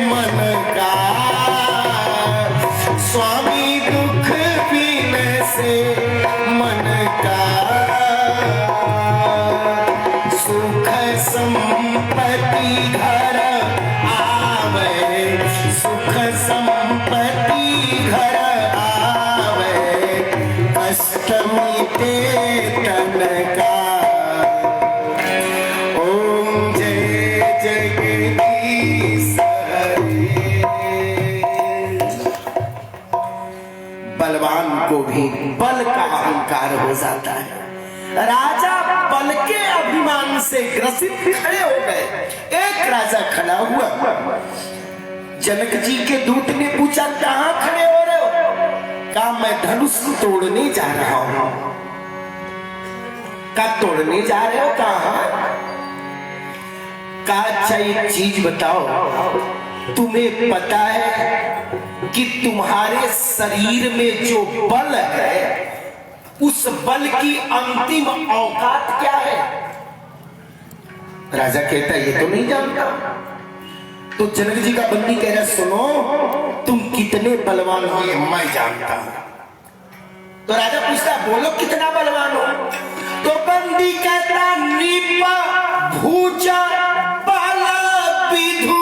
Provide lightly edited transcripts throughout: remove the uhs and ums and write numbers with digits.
मन का स्वामी, दुख पीने से मन का सुख संपत्ति घर आवे, सुख संपत्ति घर आवे, कष्ट मिटे तन का। ओम जय जगदीश हरे। बलवान को भी बल का अहंकार हो जाता है। राजा बल के अभिमान से ग्रसित खड़े हो गए। एक राजा खड़ा हुआ, जनक जी के दूत ने पूछा कहां खड़े हो रहे हो? कहा मैं धनुष तोड़ने जा रहा हूं। का तोड़ने जा रहे हो? कहां? का अच्छा एक चीज बताओ, तुम्हें पता है कि तुम्हारे शरीर में जो बल है उस बल की अंतिम औकात क्या है? राजा कहता है ये तो नहीं जानता। तो जनक जी का बंदी कह रहा सुनो, तुम कितने बलवान हो ये मैं जानता हूं। तो राजा पूछता बोलो कितना बलवान हो? तो बंदी कहता निप भुजा बल विधु।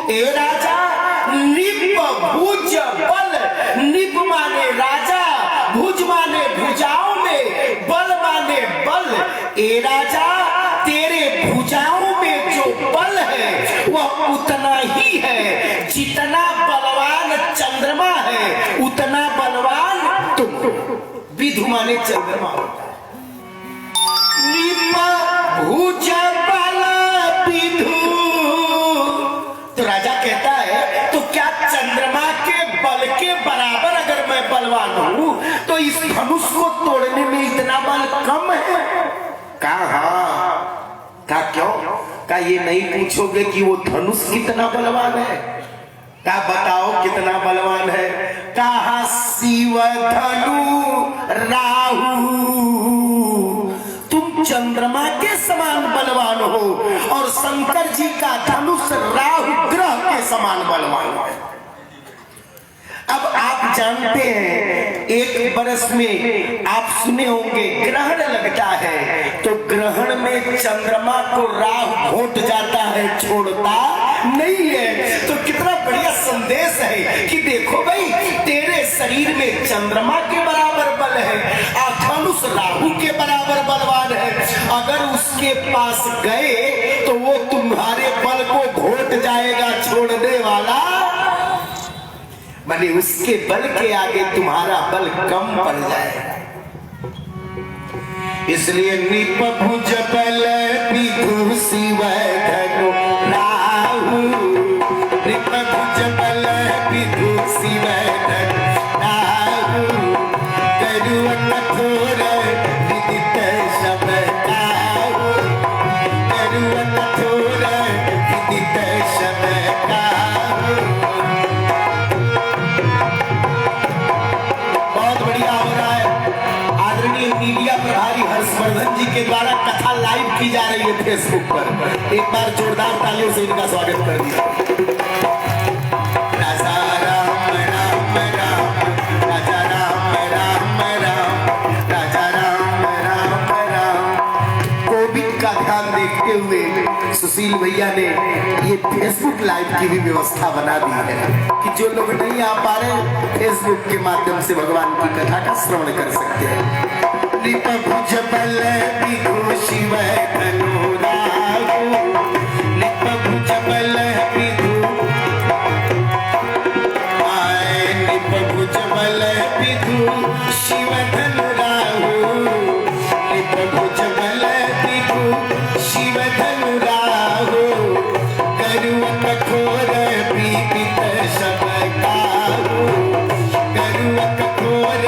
ए राजा, निप भुज बल, निप माने राजा, भुज माने भुजाओं में, बल माने बल। ए राजा, तेरे भुजाओं में जो बल है वह उतना ही है जितना बलवान चंद्रमा है, उतना बलवान तुम। विधु माने चंद्रमा होता है। भुज बल विधु। तो राजा कहता है तो क्या चंद्रमा के बल के बराबर अगर मैं बलवान हूं तो इस धनुष को तोड़ने में इतना बल कम है? कहा क्यों? का ये नहीं पूछोगे कि वो धनुष कितना बलवान है? का बताओ कितना बलवान है? कहा शिव धनु राहु। तुम चंद्रमा के समान बलवान हो और शंकर जी का धनुष राहु ग्रह के समान बलवान है। अब आप जानते हैं एक बरस में आप सुने होंगे ग्रहण लगता है, तो ग्रहण में चंद्रमा को राहु घोट जाता है, छोड़ता नहीं है। तो कितना बढ़िया संदेश है कि देखो भाई, तेरे शरीर में चंद्रमा के बराबर बल है और धनुष राहु के बराबर बलवान है। अगर उसके पास गए तो वो तुम्हारे बल को घोट जाएगा, छोड़ने वाला माने उसके बल के आगे तुम्हारा बल कम पड़ जाएगा। इसलिए निप भुज बल विधु शिव धनु राहु। निप भुज बल विधु शिव धनु राहु। करुआ कठोर विदित सब काहू। करुआ कठोर विदित सब काहू। मीडिया प्रभारी हर्षवर्धन जी के द्वारा कथा लाइव की जा रही है फेसबुक पर। एक बार जोरदार तालियों से इनका स्वागत कर दिया। राजा राम राम राम, राजा राम राम राम, राजा राम राम राम। कोविड का ध्यान देखते हुए सुशील भैया ने ये फेसबुक लाइव की भी व्यवस्था बना दी है कि जो लोग नहीं आ पा रहे फेसबुक के माध्यम से भगवान की कथा का श्रवण कर सकते हैं। निप भुज बल विधु शिव धनु राहु। निप भुज बल विधु, निप भुज बल विधु शिव धनु राहु। निप भुज बल विधु शिव धनु राहु। करुआ कठोर विदित सब काहू। करुआ कठोर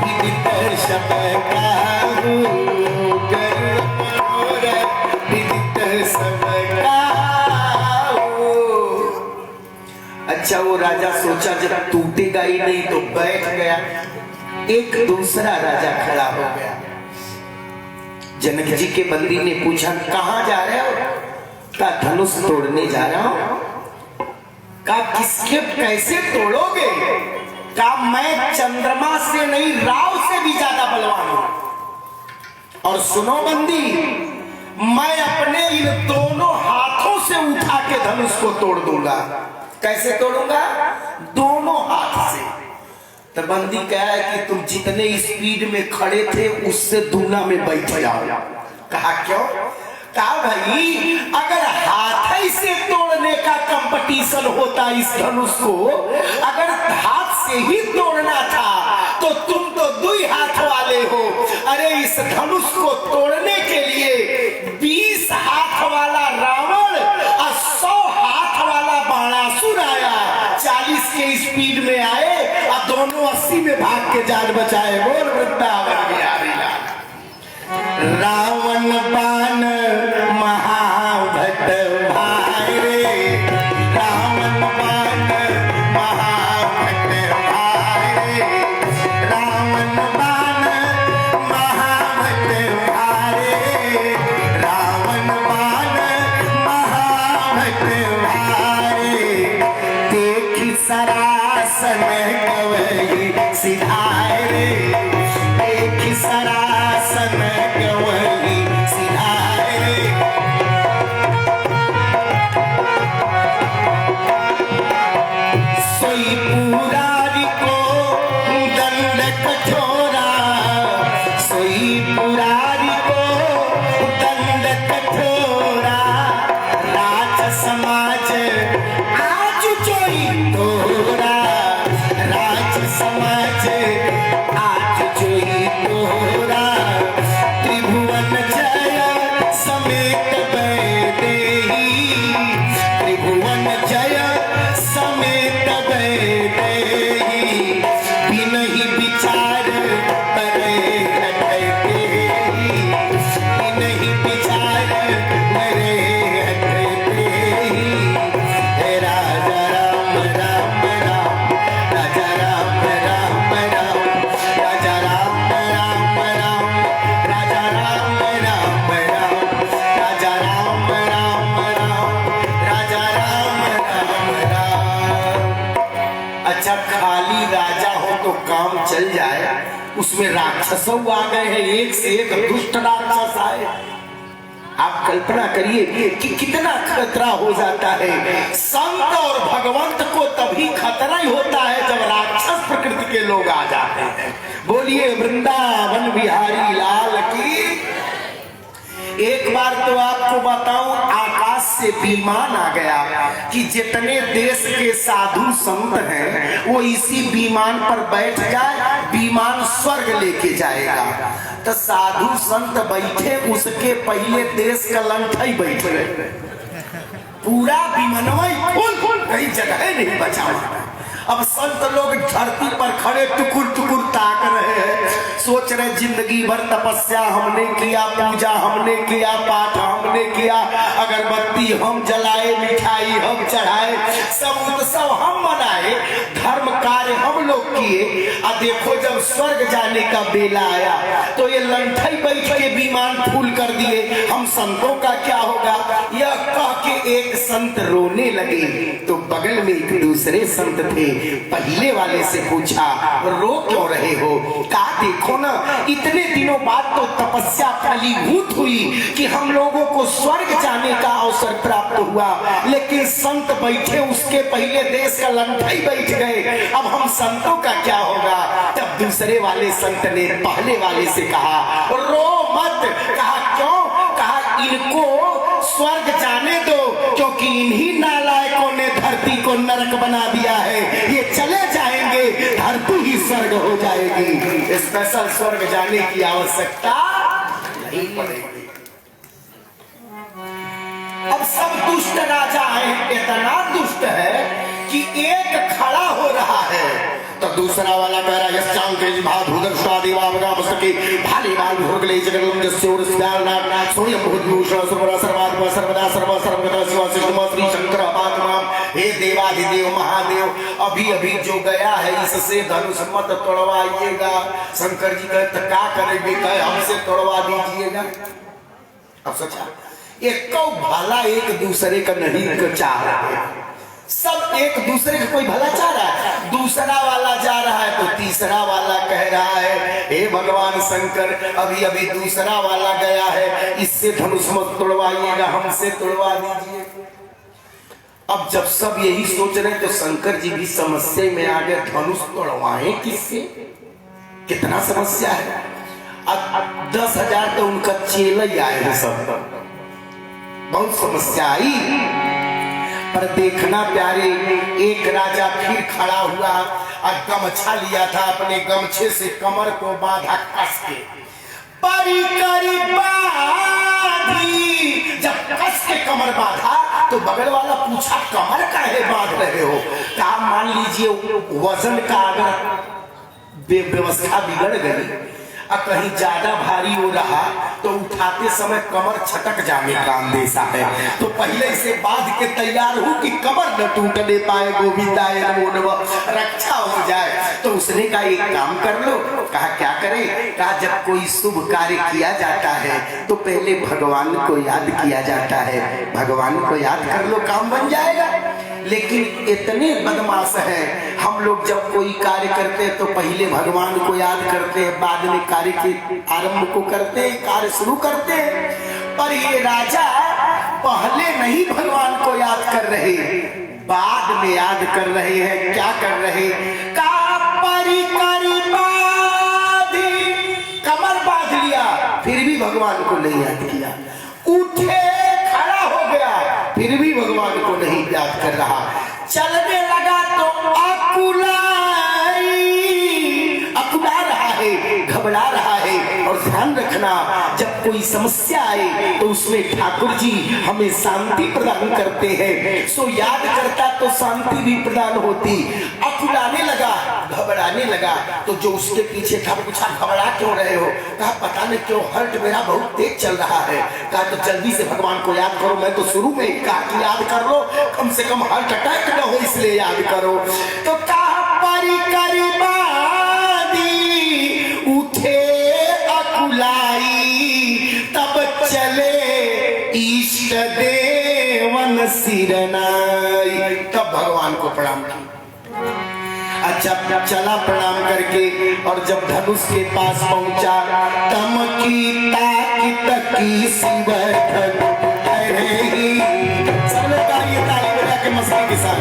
विदित सब काहू। करुआ कठोर विदित सब काहू। अच्छा, वो राजा सोचा जब टूटेगा ही नहीं तो बैठ गया। एक दूसरा राजा खड़ा हो गया। जनक जी के बंदी ने पूछा कहां जा रहे हो? का धनुष तोड़ने जा रहा हूं। का किसके कैसे तोड़ोगे? का मैं चंद्रमा से नहीं राव से भी ज्यादा बलवान हूं। और सुनो बंदी, मैं अपने इन दोनों हाथों से उठा के धनुष को तोड़ दूंगा। कैसे तोड़ूंगा? दोनों हाथ से। तो बंदी कह है कि तुम जितने स्पीड में खड़े थे उससे दुगना में बैठ जाओ। कहा क्यों? कहा भाई अगर हाथ से तोड़ने का कंपटीशन होता इस धनुष को, अगर हाथ से ही तोड़ना था तो तुम तो 2 हाथ वाले हो। अरे इस धनुष को तोड़ने के लिए 20 हाथ वाला रावण और 100 हाथ वाला बाणासुर आया। 40 के स्पीड में आए और दोनों 80 में भाग के जान बचाए। बोल वृंदावन बिहारी लाल। रावण बाण महाभट भाई रे, रावण बाण महाभट भाई रे, रावण बाण महाभट भाई रे, रावण बाण महाभट भाई। देखी सरासन गवई सिधाए रे, देखी सरासन गवई सिधाए रे। सोई पुरारी को दंड कठोरा, सोई पुरारी को दंड कठोरा। राज समाज आज जोई तोरा, राज समाज आज जोई तोरा। त्रिभुवन जय समेत बैदेही, त्रिभुवन जय समेत बैदेही। बिनहि विचार परे हटते ही, बिनहि विचार परे हटते ही। राजा राम राम राम, राजा राम राम राम, राजा राम राम राम, राजा राम राम राम, राजा राम राम राम, राजा राम राम राम। अच्छा खाली राजा हो तो काम चल जाए, उसमें राक्षसों आ गए हैं, एक से एक दुष्ट राक्षस आए। आप कल्पना करिए कि कितना खतरा हो जाता है। संत और भगवंत को तभी खतरा ही होता है जब राक्षस प्रकृति के लोग आ जाते हैं। बोलिए वृंदावन बिहारी लाल की। एक बार तो आपको बताऊं, आकाश से विमान आ गया कि जितने देश के साधु संत हैं वो इसी विमान पर बैठ जाए, विमान स्वर्ग लेके जाएगा। तो साधु संत बैठे, उसके पहले देश का लंठा ही बैठ गए। पूरा विमानवा फुल, कहीं जगह नहीं बचा। अब संत लोग धरती पर खड़े टुकुर टुकुर ताक रहे हैं, सोच रहे जिंदगी भर तपस्या हमने किया, पूजा हमने किया, पाठ हमने किया, अगरबत्ती हम जलाए, मिठाई हम चढ़ाए, सब उत्सव हम मनाए, धर्म कार्य हम लोग किए। और देखो जब स्वर्ग जाने का बेला आया तो ये लंठई बैठ के विमान फूल कर दिए, हम संतों का क्या होगा? यह कह के एक संत रोने लगे। तो बगल में एक दूसरे संत थे, पहले वाले से पूछा रो क्यों रहे हो? कहा देखो ना, इतने दिनों बाद तो तपस्या फलीभूत हुई कि हम लोगों को स्वर्ग जाने का अवसर प्राप्त हुआ, लेकिन संत बैठे उसके पहले देश का लंठई बैठ गए, अब हम संतों का क्या होगा? तब दूसरे वाले संत ने पहले वाले से कहा रो मत। कहा क्यों? कहा इनको स्वर्ग जाने दो, क्योंकि इन्हीं नालायकों ने धरती को नरक बना दिया है। ये चले जाएंगे, धरती ही स्वर्ग हो जाएगी। स्पेशल स्वर्ग जाने की आवश्यकता नहीं पड़ेगी। अब सब दुष्ट राजा है, इतना दुष्ट है कि एक खड़ा हो रहा है तो दूसरा वाला कह रहा है हे देवाधिदेव महादेव, अभी अभी जो गया है इससे धनुष मत तोड़वाइएगा। शंकर जी कहते क्या करेंगे? कहे हमसे तोड़वा दीजिएगा। अब सोचा एक भला एक दूसरे का नहीं को चाह रहा है, सब एक दूसरे का कोई भला चाह रहा है। दूसरा वाला जा रहा है तो तीसरा वाला कह रहा है हे भगवान शंकर, अभी अभी दूसरा वाला गया है, इससे धनुष मत तोड़वाइएगा, हमसे तोड़वा दीजिए। अब जब सब यही सोच रहे तो शंकर जी भी समस्या में आ गए, धनुष तोड़वाए किससे, कितना समस्या है। अब 10,000 तो उनका चेला ही आए हैं, सब बहुत समस्या आई। पर देखना प्यारे, एक राजा फिर खड़ा हुआ और गमछा लिया था, अपने गमछे से कमर को बांधा कस के, परी करी बांधी। जब कस के कमर बांधा तो बगल वाला पूछा कमर काहे बांध रहे हो? कहा मान लीजिए वजन का अगर व्यवस्था बिगड़ गई और कहीं ज्यादा भारी हो रहा तो उठाते समय कमर छटक जाने का अंदेशा है, तो पहले से बांध के तैयार हो कि कमर न टूटने पाए, गोविंदाय नमो नमः, रक्षा हो जाए। तो उसने कहा एक काम कर लो। कहा क्या करें? कहा जब कोई शुभ कार्य किया जाता है तो पहले भगवान को याद किया जाता है, भगवान को याद कर लो, काम बन जाएगा। लेकिन इतने बदमाश हैं, हम लोग जब कोई कार्य करते हैं तो पहले भगवान को याद करते हैं, बाद में कार्य के आरंभ को करते हैं, कार्य शुरू करते हैं। पर ये राजा पहले नहीं भगवान को याद कर रहे, बाद में याद कर रहे हैं। क्या कर रहे? कमर बांध लिया, फिर भी भगवान को नहीं याद किया। उठे, खड़ा हो गया, फिर भी भगवान को नहीं याद कर रहा। चलने लगा तो अकुला रहा है, घबरा रहा है। और ध्यान रखना, जब कोई समस्या आए तो उसमें ठाकुर जी हमें शांति प्रदान करते हैं, सो याद करता तो शांति भी प्रदान होती। अकुलाने लगा, घबराने लगा, तो जो उसके पीछे था पूछा घबरा क्यों रहे हो? कहा पता नहीं क्यों, हर्ट मेरा बहुत तेज चल रहा है। कहा तो जल्दी से भगवान को याद करो, मैं तो शुरू में ही कहा कि याद कर लो, कम से कम हार्ट अटैक न हो इसलिए याद करो। तो कहा परी करी उठे अकुलाई, तब चले इष्ट देवन सिरनाई। तब भगवान को प्रणाम किया। अच्छा चला प्रणाम करके, और जब धनुष के पास पहुंचा, तमकी ताकी तकी शिव धनु धरे। सब लोग ताली बजा के मस्ती के साथ,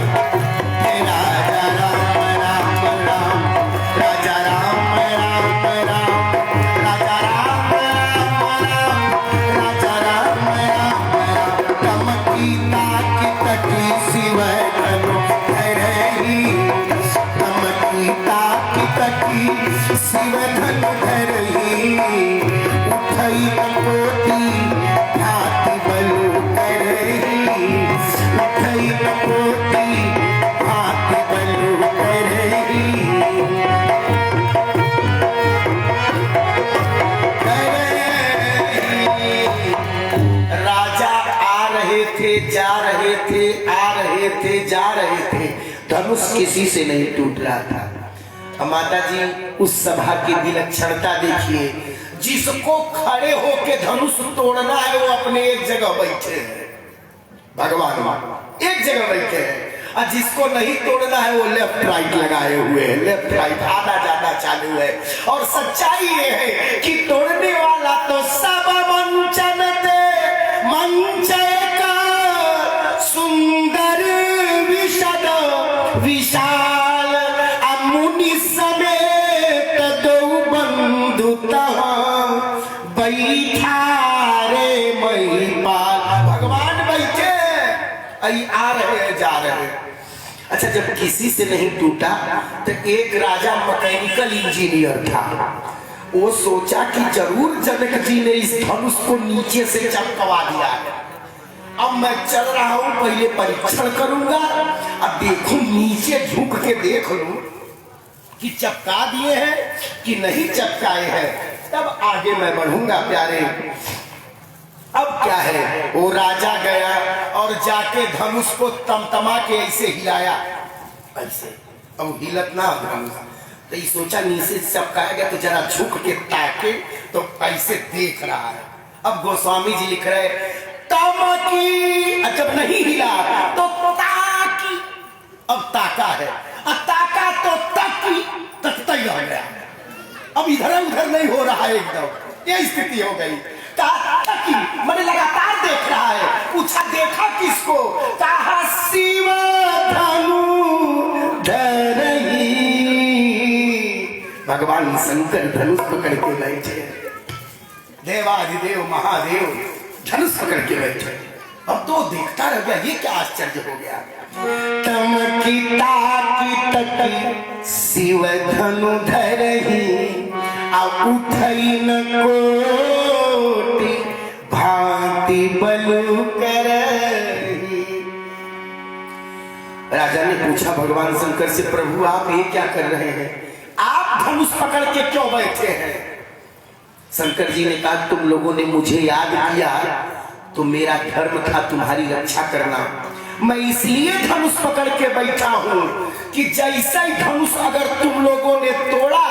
राजा राम राम राम, राजा राम राम राम, राजा राम राम राम, राजा राम राम राम। तमकी ताकी तकी शिव धनु धरे, तमकी ताकी तकी शिव धनु धरे। उठई लकोटी हाथी बलु करही, उठई लकोटी हाथी बलु करही। राजा आ रहे थे, जा रहे थे, आ रहे थे, जा रहे थे, धनुष किसी से नहीं टूट रहा था। माता जी उस सभा की विलक्षणता देखिए, जिसको खड़े होके धनुष तोड़ना है वो अपने एक जगह बैठे हैं, भगवान एक जगह बैठे हैं, और जिसको नहीं तोड़ना है वो लेफ्ट राइट लगाए हुए हैं, लेफ्ट राइट आना जाना चालू है। और सच्चाई ये है कि तोड़ने वाला तो सब मंचन दे, मंचय का सुंदर विशद विशाल, अमुनि समेत दो बंधु बैठा रे महिपाल। भगवान बैठे, आई आ रहे हैं, जा रहे हैं। अच्छा जब किसी से नहीं टूटा तो एक राजा मैकेनिकल इंजीनियर था, वो सोचा कि जरूर जनक जी ने इस धनुष को नीचे से चमकवा दिया है, अब मैं चल रहा हूं, पहले परीक्षण करूंगा, अब देखूं नीचे झुक के देख लूं कि चपका दिए हैं कि नहीं चपकाए हैं, तब आगे मैं बढ़ूंगा प्यारे। अब क्या है, वो राजा गया और जाके धनुष को तमतमा के ऐसे हिलाया, ऐसे, अब हिलत ना धनुष, तो ये सोचा नीचे चपकाएगा तो जरा झुक के ताके तो कैसे देख रहा है। अब गोस्वामी जी लिख रहे, तब की, जब नहीं हिला तो ताकी, अब ताका है, ताका तो तकी, तकता ही रह गया, अब इधर उधर नहीं हो रहा है, एकदम ये स्थिति हो गई। ताकी मैंने लगातार देख रहा है, पूछा देखा किसको, कहा शिव धनु धरही, भगवान शंकर धनुष पकड़ के बैठे, देवाधिदेव महादेव धनुष पकड़ के बैठे। अब तो देखता रह गया, ये क्या आश्चर्य हो गया। तमकी ताकी तकी शिव धनु धरही, उठई न कोटि भांति बलु करही। राजा ने पूछा भगवान शंकर से, प्रभु आप ये क्या कर रहे हैं, आप धनुष पकड़ के क्यों बैठे हैं। शंकर जी ने कहा तुम लोगों ने मुझे याद किया तो मेरा धर्म था तुम्हारी रक्षा करना, मैं इसलिए धनुष पकड़ के बैठा हूं कि जैसा ही धनुष अगर तुम लोगों ने तोड़ा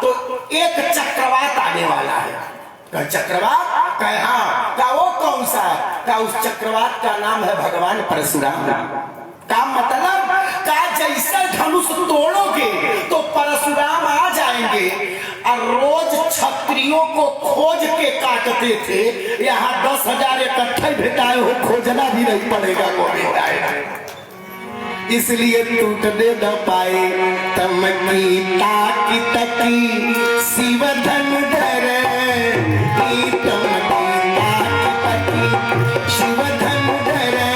तो एक चक्रवात आने वाला है। कहा चक्रवात, कहा हाँ, का वो कौन सा, का उस चक्रवात का नाम है भगवान परशुराम। का मतलब, का जैसा धनुष तोड़ोगे तो परशुराम आ जाएंगे, और रोज क्षत्रियों को खोज के काटते थे, यहाँ 10,000 इकट्ठे भेटाए हो, खोजना भी नहीं पड़ेगा वो भेटाएगा, इसलिए टूटने न पाए। तमकी ताकी तकी शिव धनु धरे, तमकी ताकी तकी शिव धनु धरे,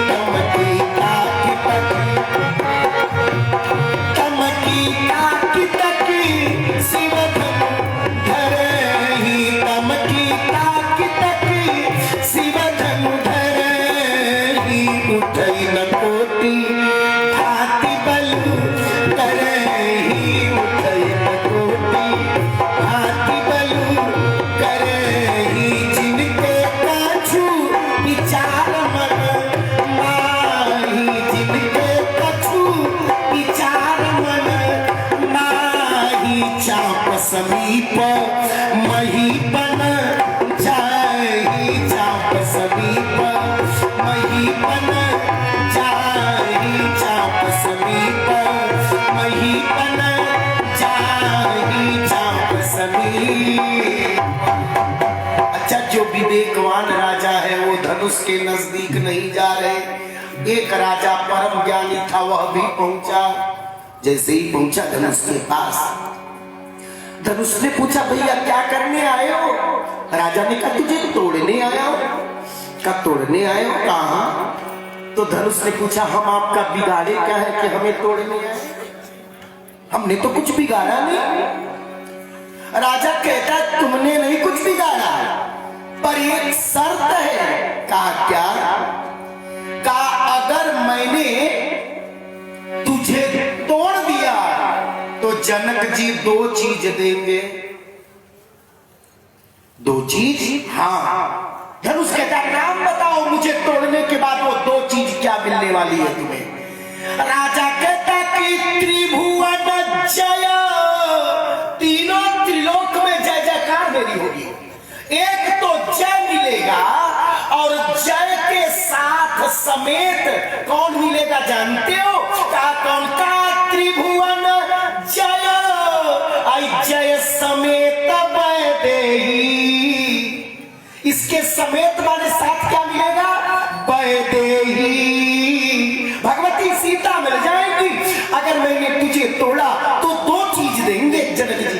तमकी ताकी तकी शिव धनु धरे, तमकी ताकी तकी शिव धनु धरे, उठई न कोटि भांति बलु करही, उठई न कोटि भांति बलु करही, जिनके कछु विचार मन माही, जिनके कछु विचार मन माही, चाप समीप महीपन जाही, चाप समीप महीपन जाही, चाप समीप महीपन जाही, चाप समीप। अच्छा, जो विवेकवान राजा है वो धनुष के नजदीक नहीं जा रहे। एक राजा परम ज्ञानी था, वह भी पहुंचा। जैसे ही पहुंचा धनुष के पास, धनुष ने पूछा भैया क्या करने आए हो। राजा ने कहा तुझे तोड़ने आया हो। कहा तोड़ने आए हो, कहा। तो धनुष ने पूछा हम आपका बिगाड़े क्या है कि हमें तोड़ने आए, हमने तो कुछ बिगाड़ा नहीं। राजा कहता तुमने नहीं कुछ बिगाड़ा, पर एक शर्त है। कहा क्या। कहा अगर मैंने तुझे तोड़ दिया तो जनक जी 2 चीज देंगे। 2 चीज? हाँ। धनुष कहता नाम बताओ मुझे, तोड़ने के बाद वो 2 चीज क्या मिलने वाली है तुम्हें। राजा कहता कि त्रिभुवन जय, तीनों त्रिलोक में जय जयकार मेरी होगी। एक तो जय मिलेगा, और जय के साथ समेत कौन मिलेगा जानते हो। का कौन का त्रिभुवन जय, आई जय समेत वैदेही। इसके समेत वाले साथ क्या मिलेगा, वैदेही, भगवती सीता मिल जाएगी। अगर मैंने तुझे तोड़ा तो 2 चीज देंगे जनक जी।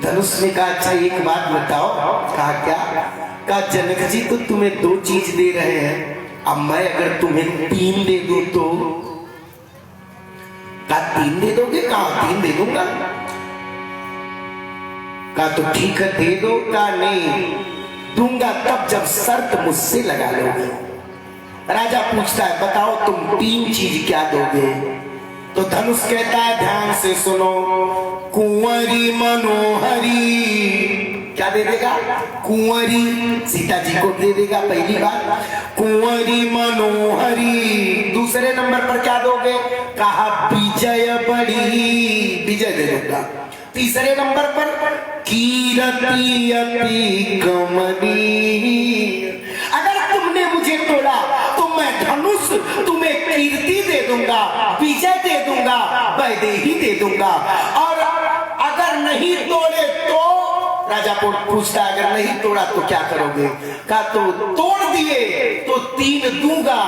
धनुष ने कहा अच्छा एक बात बताओ। कहा क्या। कहा जनक जी तो तुम्हें 2 चीज दे रहे हैं, अब मैं अगर तुम्हें 3 दे दूं तो। कहा 3 दे दोगे। कहा 3 दे दूंगा। कहा तो ठीक है दे दो। कहा नहीं दूंगा तब जब शर्त मुझसे लगा लोगे। राजा पूछता है बताओ तुम 3 चीज क्या दोगे। तो धनुष कहता है ध्यान से सुनो, कुंवरी मनोहरी। क्या दे देगा। कुंवरी, सीता जी को दे देगा पहली बात। कुंवरी मनोहरी। दूसरे नंबर पर क्या दोगे। कहा विजय बड़ी, विजय दे दूंगा। तीसरे नंबर पर कीरति अति कमनीय। अगर तुम धनुष तुम्हें कीर्ति दे दूंगा, विजय दे दूंगा, वैदेही दे दूंगा। और अगर नहीं तोड़े तो राजा पूछता, अगर नहीं तोड़ा तो क्या करोगे? कहा तो तोड़ दिए तो 3 दूंगा,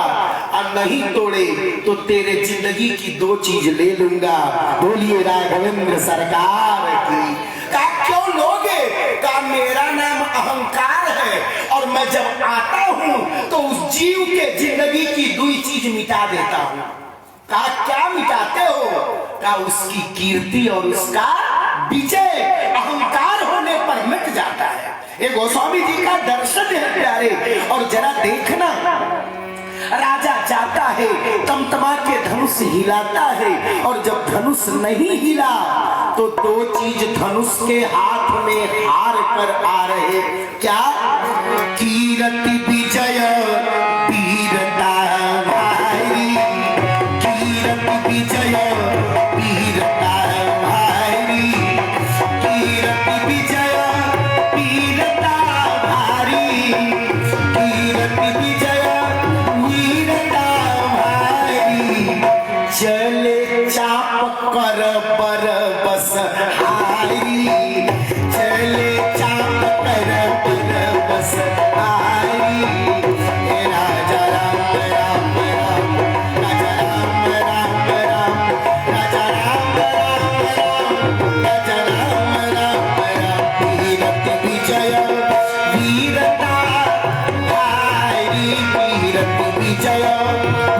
और नहीं तोड़े तो तेरे जिंदगी की 2 चीज ले लूंगा। बोलिए राघवेंद्र सरकार की। कहा क्यों लोगे? कहा मेरा नाम अहंकार है, और मैं जब आता हूं तो उस जीव के जिंदगी की 2 चीज मिटा देता हूं। कहा क्या मिटाते हो? कहा उसकी कीर्ति और उसका विजय अहंकार होने पर मिट जाता है। ये गोस्वामी जी का दर्शन है प्यारे। और जरा देखना, राजा जाता है, तमतमा के धनुष हिलाता है, और जब धनुष नहीं हिला तो 2 चीज धनुष के हाथ में हार कर आ रहे। क्या? कीर्ति विजय वीरता भाई, कीर्ति विजय वीरता भाई, कीर्ति विजय वीरता भारी, कीर्ति विजय वीरता भारी। चले चाप कर पर बस हारी, चले चाप कर पर बस हारी। राजा राम राम राम, राजा राम राम राम, राजा राम राम राम, राजा राम राम राम। कीर्ति विजय वीरता भारी, कीर्ति विजय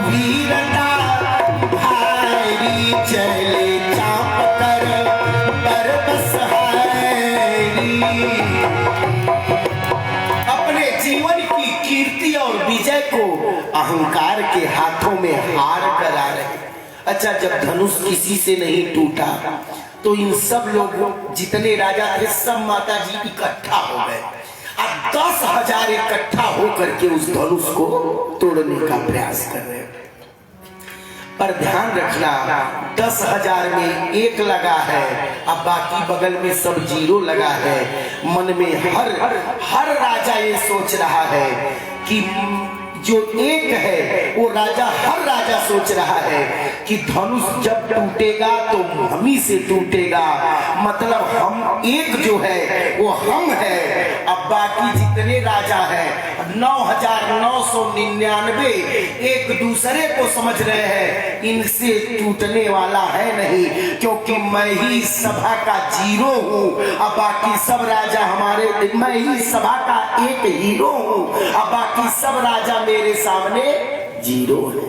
वीरता भारी। चले चाप कर पर बस हारी। अपने जीवन की कीर्ति और विजय को अहंकार के हाथों में हार कर आ रहे। अच्छा, जब धनुष किसी से नहीं टूटा तो इन सब लोग जितने राजा थे सब माता जी इकट्ठा हो गए, और 10,000 इकट्ठा होकर के उस धनुष को तोड़ने का प्रयास कर रहे। पर ध्यान रखना, 10,000 में 1 लगा है, अब बाकी बगल में सब 0 लगा है। मन में हर राजा ये सोच रहा है कि जो 1 है वो राजा, हर राजा सोच रहा है कि धनुष जब टूटेगा तो हम ही से टूटेगा, मतलब हम 1 जो है वो हम है। अब बाकी जितने राजा हैं 9,999 एक दूसरे को समझ रहे हैं इनसे टूटने वाला है नहीं, क्योंकि मैं ही सभा का 0 हूँ। अब बाकी सब राजा हमारे, मैं ही सभा का 1 हीरो हूँ, अब बाकी सब राजा मेरे सामने 0 है।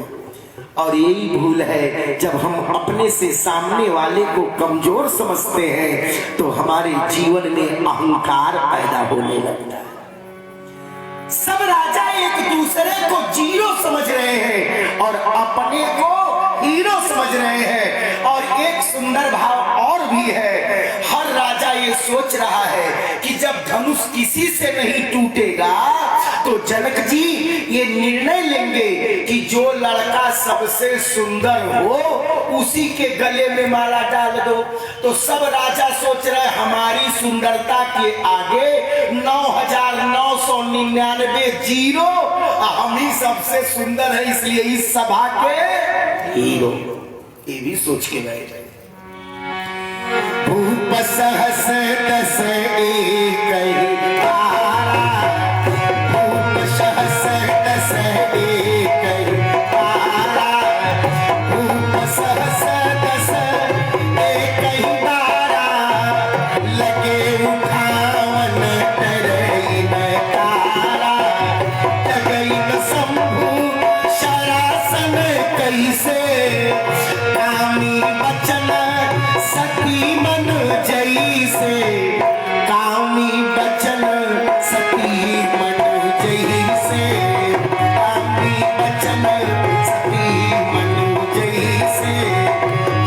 और यही भूल है, जब हम अपने से सामने वाले को कमजोर समझते हैं तो हमारे जीवन में अहंकार पैदा होने लगता है। सब राजा एक दूसरे को 0 समझ रहे हैं और अपने को हीरो समझ रहे हैं। और एक सुंदर भाव और भी है, हर राजा ये सोच रहा है कि जब धनुष किसी से नहीं टूटेगा तो जनक जी ये निर्णय लेंगे कि जो लड़का सबसे सुंदर हो उसी के गले में माला डाल दो। तो सब राजा सोच रहे हमारी सुंदरता के आगे 9,999 0, हम ही सबसे सुंदर है, इसलिए इस सभा के हीरो। ये भी सोच के बैठे। भूप सहस दस एक तारा, भूप सहस दस एक तारा, भूप सहस दस एक तारा, लगे उठावन डरई न तारा, डगई न शंभु शरासन कैसे, कामी बचन सती मन जई से, कामी बचन सती मन जई से, कामी बचन सती मन जई से।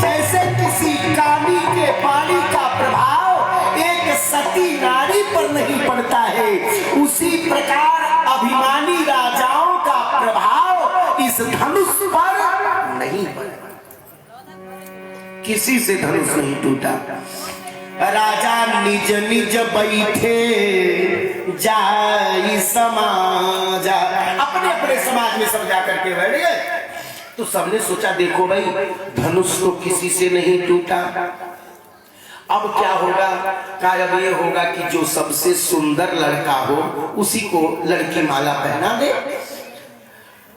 जैसे किसी कामी के पानी का प्रभाव एक सती नारी पर नहीं पड़ता है, उसी प्रकार अभिमानी राजाओं का प्रभाव इस धनुष पर नहीं पड़ा। किसी से धनुष नहीं टूटा। राजा निज निज बैठे जाई समाजा, अपने अपने समाज में सब जाकर के बैठ गए। तो सबने सोचा देखो भाई धनुष तो किसी से नहीं टूटा, अब क्या होगा? अब ये होगा कि जो सबसे सुंदर लड़का हो उसी को लड़की माला पहना दे।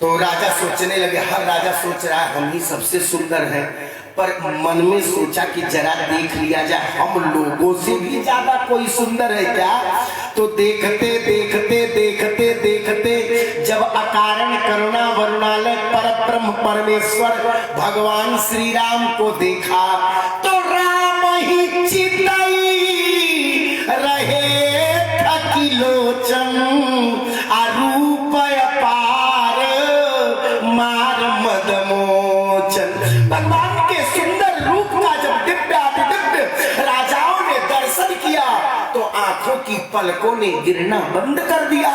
तो राजा सोचने लगे, हर राजा सोच रहा है हम ही सबसे सुंदर है, पर मन में सोचा कि जरा देख लिया जाए हम लोगों से भी ज्यादा कोई सुंदर है क्या। तो देखते देखते देखते देखते जब अकारण करुणा वरुणालय परब्रह्म परमेश्वर भगवान श्री राम को देखा तो राम ही चितई रहे थकिलोचन अरूप अपार मार मदमोचन। भगवान के सुंदर रूप का जब दिव्य राजाओं ने दर्शन किया तो आंखों की पलकों ने गिरना बंद कर दिया।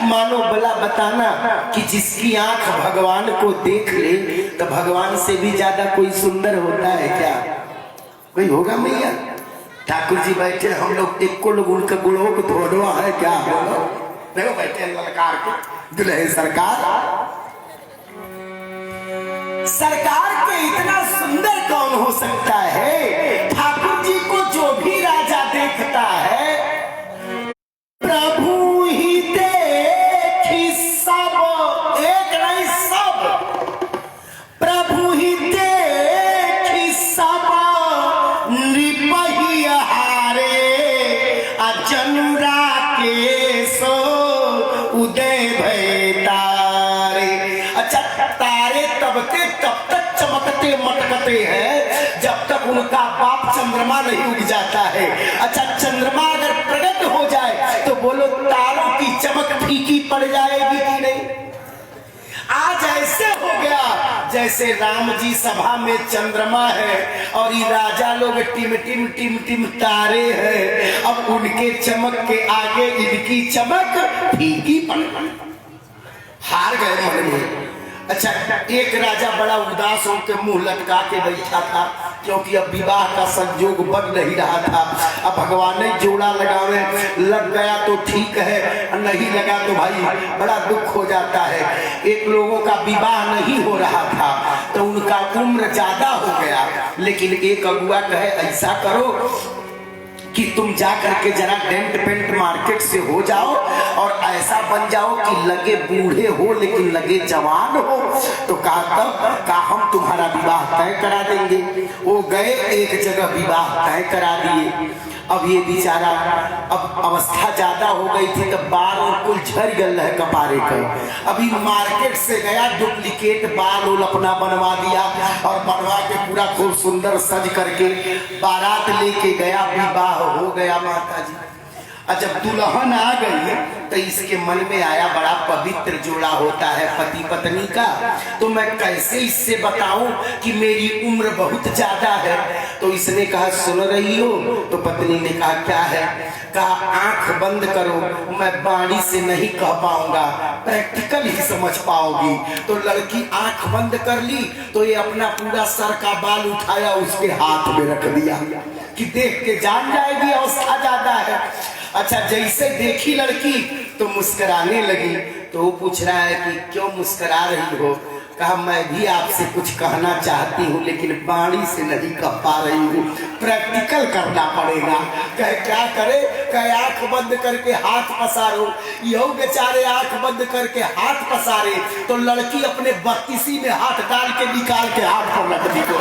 मानो भला बताना कि जिसकी आंख भगवान को देख ले तो भगवान से भी ज्यादा कोई सुंदर होता है क्या? कोई होगा मैया? ठाकुर जी बैठे, हम लोग एक को लोग उनका गुणों को धोड़वा है क्या? बोलो देखो बैठे ललकार के दुल्हे सरकार के इतना सुंदर कौन हो सकता है? ठाकुर जी को जो भी राजा देखता है प्रभु ही देखी सब, एक नहीं सब, प्रभु ही देखी सब नृपहि हारे अजनुरा के सो उदय भय तारे। अच्छा तारे तब तक चमकते मटकते हैं जब तक उनका बाप चंद्रमा नहीं उग जाता है। अच्छा चंद्रमा अगर प्रकट हो जाए तो बोलो तारों की चमक फीकी पड़ जाएगी कि नहीं? आज ऐसे हो गया जैसे राम जी सभा में चंद्रमा है और ये राजा लोग टिम टिम टिम टिम तारे हैं। अब उनके चमक के आगे इनकी चमक फीकी पड़, हार गए मन में। अच्छा एक राजा बड़ा उदास होकर मुंह लटका के बैठा था क्योंकि अब विवाह का संयोग बन नहीं रहा था। अब भगवान ने जोड़ा लगावे, लग गया तो ठीक है, नहीं लगा तो भाई बड़ा दुख हो जाता है। एक लोगों का विवाह नहीं हो रहा था तो उनका उम्र ज्यादा हो गया, लेकिन एक अगुआ कहे ऐसा करो कि तुम जा करके जरा डेंट पेंट मार्केट से हो जाओ और ऐसा बन जाओ कि लगे बूढ़े हो लेकिन लगे जवान हो। तो कहा हम तुम्हारा विवाह तय करा देंगे। वो गए एक जगह विवाह तय करा दिए। अब ये बेचारा अब अवस्था ज्यादा हो गई थी, तब बाल और कुल झड़ गल है कपारे का। अभी मार्केट से गया डुप्लीकेट बाल उल अपना बनवा दिया और बनवा के पूरा खूब सुंदर सज करके बारात लेके गया, विवाह हो गया माता जी। जब दुल्हन आ गई तो इसके मन में आया बड़ा पवित्र जोड़ा होता है पति पत्नी का, तो मैं कैसे इससे बताऊं कि मेरी उम्र बहुत ज्यादा है। तो इसने कहा सुन रही हो? तो पत्नी ने कहा क्या है? कहा आंख बंद करो, मैं बाणी से नहीं कह पाऊंगा, प्रैक्टिकल ही समझ पाओगी। तो लड़की आंख बंद कर ली तो ये अपना पूरा सर का बाल उठाया उसके हाथ में रख दिया कि देख के जान जाएगी अवस्था ज्यादा है। अच्छा जैसे देखी लड़की तो मुस्कुराने लगी। तो वो पूछ रहा है कि क्यों मुस्कुरा रही हो? कहा मैं भी आपसे कुछ कहना चाहती हूँ लेकिन बाणी से नहीं कह पा रही हूँ, प्रैक्टिकल करना पड़ेगा। कहे क्या करे? कहे आंख बंद करके हाथ पसारो। यो बेचारे आंख बंद करके हाथ पसारे तो लड़की अपने बत्तीसी में हाथ डाल के निकाल के हाथ पर रख दी को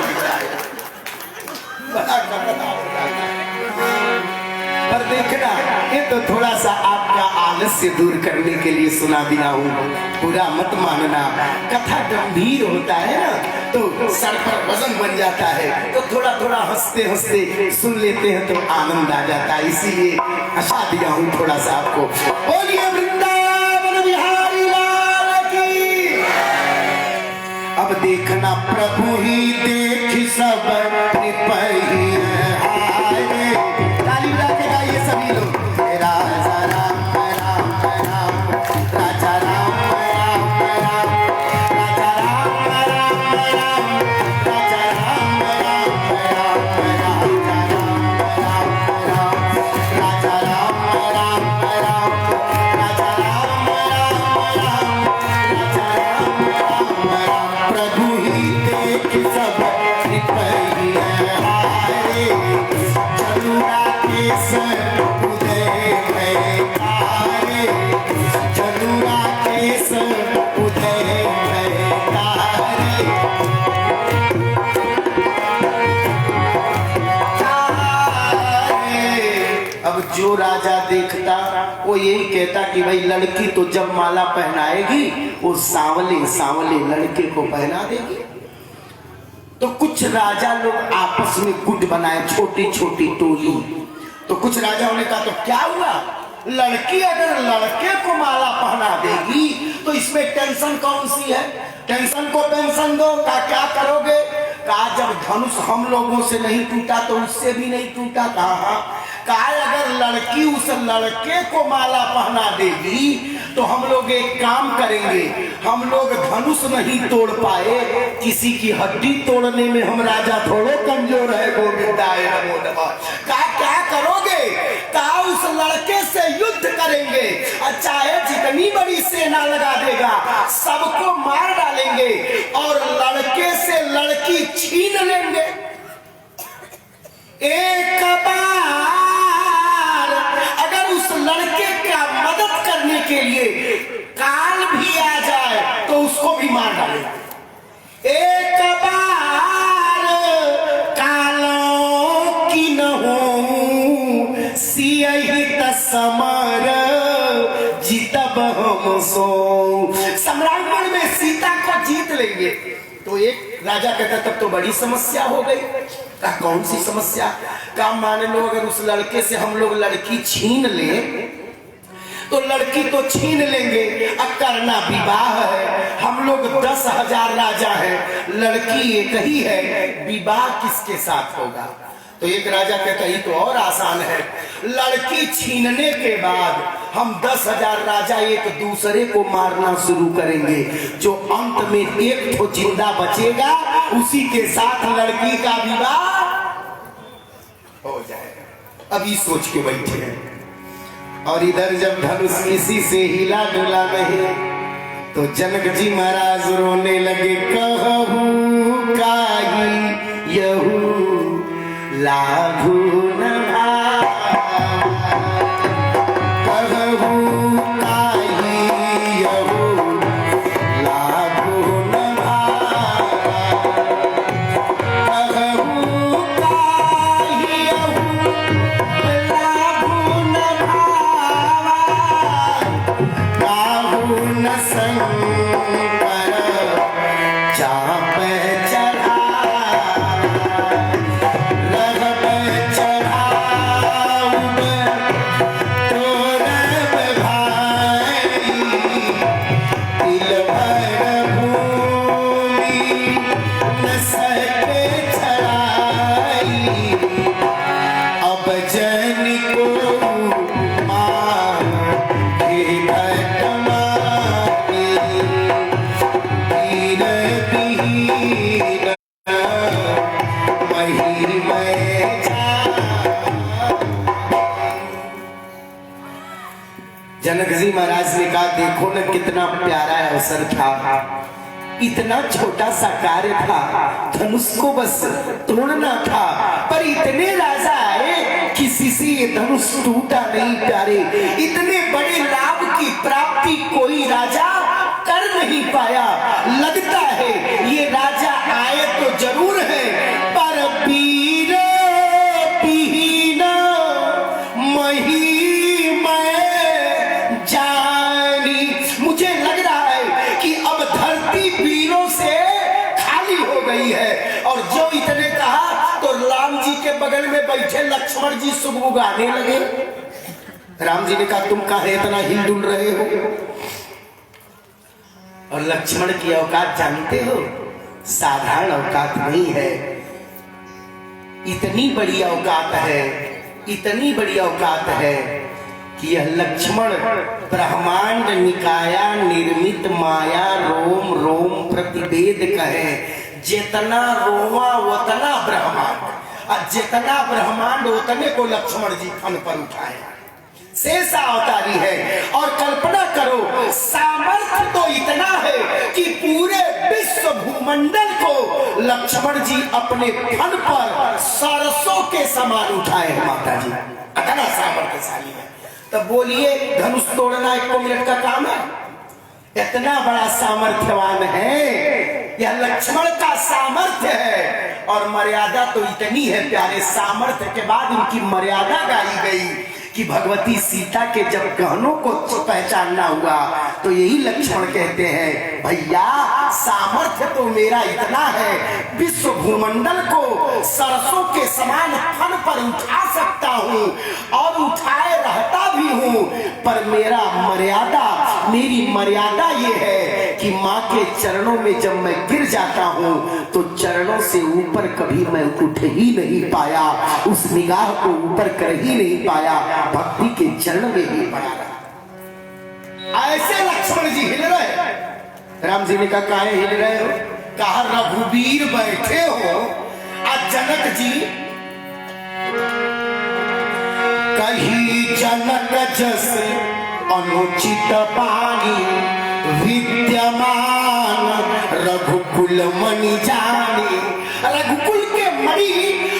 पर देखना ये तो थोड़ा सा आपका आलस्य दूर करने के लिए सुना दिया हूँ, पूरा मत मानना। कथा गंभीर होता है ना तो सर पर वजन बन जाता है, तो थोड़ा थोड़ा हंसते हंसते सुन लेते हैं तो आनंद आ जाता है, इसीलिए हंसा दिया हूँ थोड़ा सा आपको। बोलिए वृंदावन बिहारी लाल की। अब देखना प्रभु ही देख सब कृपही सभी लोग राजा राम राम राम राजा राम राम राम राजा राम राम राम राजा राम राम राम राजा राम राम राजा राम राम राम राजा राम राम राम राजा राम राम राम प्रभु ही सब निपहिया हारे जनुरा के सर उदय भय तारे जनुरा के सर उदय भय तारे अब जो राजा देखता वो यही कहता कि भाई लड़की तो जब माला पहनाएगी वो सांवले सांवले लड़के को पहना देगी। तो कुछ राजा लोग आपस में गुट बनाए, छोटी छोटी टोली। तो कुछ राजाओं ने कहा तो क्या हुआ, लड़की अगर लड़के को माला पहना देगी तो इसमें टेंशन कौन सी है, टेंशन को पेंशन दो। का क्या करोगे, कहा जब धनुष हम लोगों से नहीं टूटा तो उससे भी नहीं टूटा। कहा अगर लड़की उस लड़के को माला पहना देगी तो हम लोग एक काम करेंगे, हम लोग धनुष नहीं तोड़ पाए, किसी की हड्डी तोड़ने में हम राजा थोड़े कमजोर है। गोविंदाय नमो नमः। कहा क्या करोगे, कहा उस लड़के से युद्ध करेंगे, चाहे जितनी बड़ी सेना लगा देगा सबको मार डालेंगे और लड़के से लड़की छीन लेंगे। एक बार अगर उस लड़के का मदद करने के लिए काल भी आ जाए तो उसको भी मार डालेंगे। एक बार कालों की न हो सियहि तसमर जीतब हम सो। सम्राटगढ़ में सीता को जीत लेंगे। तो एक राजा कहता तब तो बड़ी समस्या हो गई। का कौन सी समस्या, का मान लो अगर उस लड़के से हम लोग लड़की छीन ले तो लड़की तो छीन लेंगे, अब करना विवाह है, हम लोग 10,000 राजा हैं, लड़की एक ही है, विवाह किसके साथ होगा। तो एक राजा कहता ये तो और आसान है, लड़की छीनने के बाद हम 10,000 राजा एक दूसरे को मारना शुरू करेंगे, जो अंत में एक तो जिंदा बचेगा उसी के साथ लड़की का विवाह हो जाएगा। अभी सोच के बैठे हैं। और इधर जब धनुष किसी से हिला डुला नहीं तो जनक जी महाराज रोने लगे। कहूँ काई यहू लाभू न कहूँ काई यहू लाभू न कहूँ काई यहू लाभू न काहू न संकर चाप चढ़ा जनक जी महाराज ने कहा देखो न कितना प्यारा अवसर था, इतना छोटा सा कार्य था, धनुष को बस तोड़ना था, पर इतने राजा आए किसी से ये धनुष टूटा नहीं। प्यारे, इतने बड़े लाभ की प्राप्ति कोई राजा कर नहीं पाया। लगता है ये राजा आए तो जरूर है, पर वीर विहीन मही मुझे लग रहा है कि अब धरती वीरों से खाली हो गई है। और जो इतने कहा तो राम जी के बगल में बैठे लक्ष्मण जी सुगबुगाने लगे। राम जी ने कहा तुम काहे इतना हिलडुल रहे हो। और लक्ष्मण की औकात जानते हो, साधारण औकात नहीं है, इतनी बड़ी औकात है, इतनी बड़ी औकात है कि यह लक्ष्मण ब्रह्मांड निकाया निर्मित माया रोम रोम प्रतिवेद कहे। जितना रोमा उतना ब्रह्मांड, और जितना ब्रह्मांड उतने को लक्ष्मण जी फन पर उठाए। शेषा अवतारी है। और कल्पना करो सामर्थ्य तो इतना है कि पूरे विश्व भूमंडल को लक्ष्मण जी अपने फन पर सरसों के समान उठाए हैं माता जी, इतना सामर्थ्यशाली है। तब बोलिए धनुष तोड़ना 1 मिनट का काम है? इतना बड़ा सामर्थ्यवान है, यह लक्ष्मण का सामर्थ्य है। और मर्यादा तो इतनी है प्यारे, सामर्थ्य के बाद इनकी मर्यादा गाई गई कि भगवती सीता के जब गहनों को पहचानना हुआ तो यही लक्ष्मण कहते हैं भैया सामर्थ्य तो मेरा इतना है, विश्व भूमंडल को सरसों के समान फन पर उठा सकता हूँ और उठाए रहता भी हूँ, पर मेरी मर्यादा ये है कि माँ के चरणों में जब मैं गिर जाता हूँ तो चरणों से ऊपर कभी मैं उठ ही नहीं पाया, उस निगाह को ऊपर कर ही नहीं पाया, भक्ति के चरण में ही पड़ा रहा। ऐसे लक्ष्मण जी हिल रहे। राम जी ने कहा काहे हिल रहे हो? कहा रघुवीर बैठे हो। आज जनक जी कही जनक जस अनुचित पानी विद्यमान रघुकुल मणि जानी। रघुकुल के मणि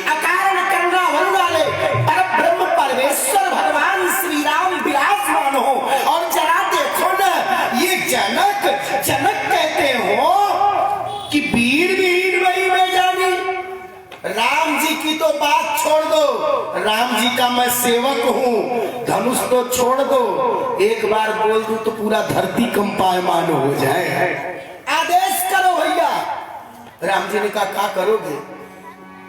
अकारण गंगा वरुण वाले परब्रह्म परमेश्वर भगवान श्री राम विराजमान हो। और जरा देखो ना ये जनक कहते हो कि वीर वीर वही मैं जानी। राम जी की तो बात छोड़ दो, राम जी का मैं सेवक हूँ, धनुष तो छोड़ दो, एक बार बोल दूं तो पूरा धरती कंपायमान हो जाए। आदेश करो भैया। राम जी ने कहा क्या करोगे?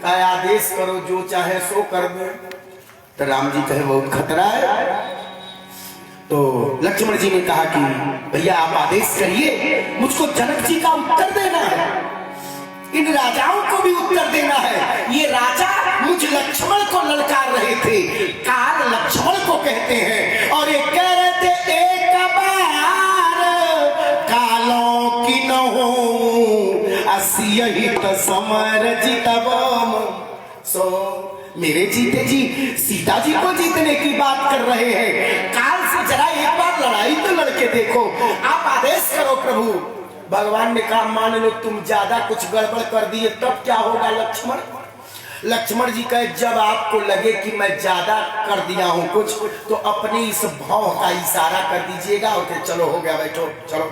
कहा आदेश करो, जो चाहे सो कर दो। तो राम जी कहे बहुत खतरा है। तो लक्ष्मण जी ने कहा कि भैया आप आदेश करिए, मुझको जनक जी का उत्तर देना है, इन राजाओं को भी उत्तर देना है। ये राजा मुझ लक्ष्मण को ललकार रहे थे, काल लक्ष्मण को कहते हैं। और ये कह रहे थे एक बार कालों की न हो असियहित समर जितबम। सो मेरे जीते जी सीता जी को जीतने की बात कर रहे हैं, काल से जरा एक बार लड़ाई तो लड़के देखो, आप आदेश करो प्रभु। भगवान ने कहा मान लो तुम ज्यादा कुछ गड़बड़ कर दिए तब क्या होगा लक्ष्मण? लक्ष्मण जी कहे जब आपको लगे कि मैं ज्यादा कर दिया हूं कुछ तो अपने इस भाव का इशारा कर दीजिएगा और फिर चलो हो गया, बैठो, चलो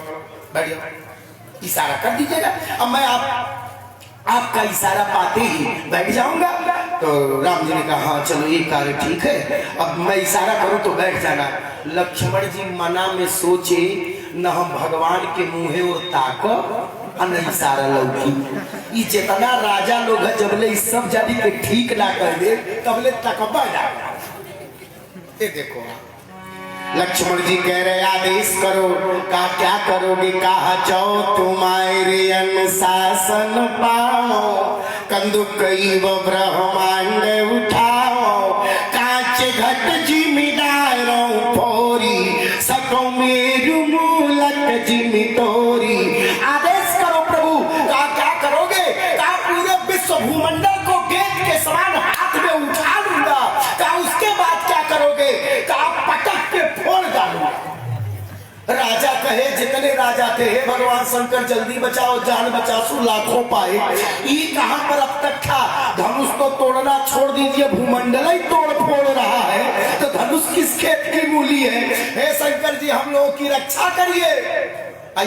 बैठो, इशारा कर दीजिएगा, अब मैं आपका इशारा पाते ही बैठ जाऊंगा। तो राम जी ने कहा हाँ चलो ये कार्य ठीक है, अब मैं इशारा करूं तो बैठ जाना। लक्ष्मण जी मना में सोचे न हम भगवान के मुंहे और ताको न इशारा लौकी। जितना राजा लोग है जबले इस सब जाति के ठीक ना कर दे तबले तकबा जाएगा। ये देखो लक्ष्मण जी कह रहे आदेश करो। कहा क्या करोगे? कहा जाओ तुम्हारे अनुशासन पाओ, कंदुक ब्रह्मांड उठाओ, कांच घट जिम्मेदारों फोरी, सको मेरु मूलक जिम्मे तोरी। आदेश करो प्रभु। कहा क्या करोगे? कहा पूरे विश्व भूमंडल को गेंद के समान हाथ में उठा लूंगा। कहा उसके बाद क्या करोगे? कहा पटक के फोड़ डालूंगा। राजा कहे जितने राजा थे हे भगवान शंकर जल्दी बचाओ, जान बचासु लाखों पाए। ये कहां पर अब तक था? धनुष तो तोड़ना छोड़ दीजिए, भूमंडल ही तोड़ फोड़ रहा है तो धनुष किस खेत की मूली है? हे शंकर जी हम लोगों की रक्षा करिए।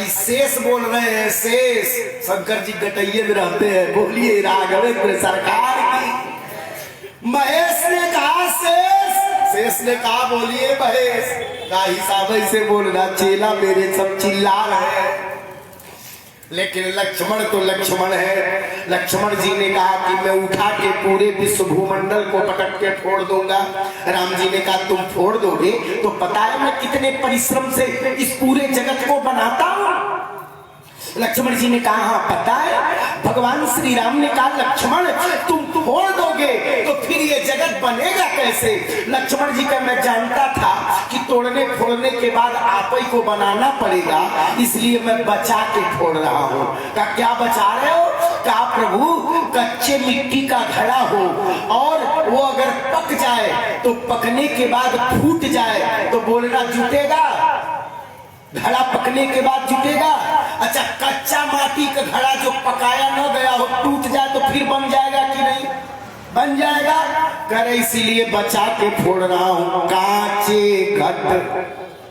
शेष बोल रहे हैं, शेष शंकर जी गटैये में रहते हैं। बोलिए राघवेंद्र सरकार की। महेश ने कहा शेष ने कहा बोलिए महेश का हिसाब से बोलना, चेला मेरे सब चिल्ला रहे हैं। लेकिन लक्ष्मण तो लक्ष्मण है। लक्ष्मण जी ने कहा कि मैं उठा के पूरे विश्व भूमंडल को पटक के फोड़ दूंगा। राम जी ने कहा तुम फोड़ दोगे तो पता है मैं कितने परिश्रम से इस पूरे जगत को बनाता हूं। लक्ष्मण जी ने कहा हाँ पता है। भगवान श्री राम ने कहा लक्ष्मण तुम फोड़ दोगे तो फिर ये जगत बनेगा कैसे? लक्ष्मण जी का मैं जानता था कि तोड़ने फोड़ने के बाद आप ही को बनाना पड़ेगा, इसलिए मैं बचा के फोड़ रहा हूँ। क्या बचा रहे हो? कहा प्रभु कच्चे मिट्टी का घड़ा हो और वो अगर पक जाए तो पकने के बाद फूट जाए तो बोलना जुटेगा? घड़ा पकने के बाद जुटेगा? अच्छा कच्चा माटी का घड़ा जो पकाया न गया हो टूट जाए तो फिर बन जाएगा कि नहीं? बन जाएगा। करे इसीलिए बचा के फोड़ रहा हूं कांचे घट।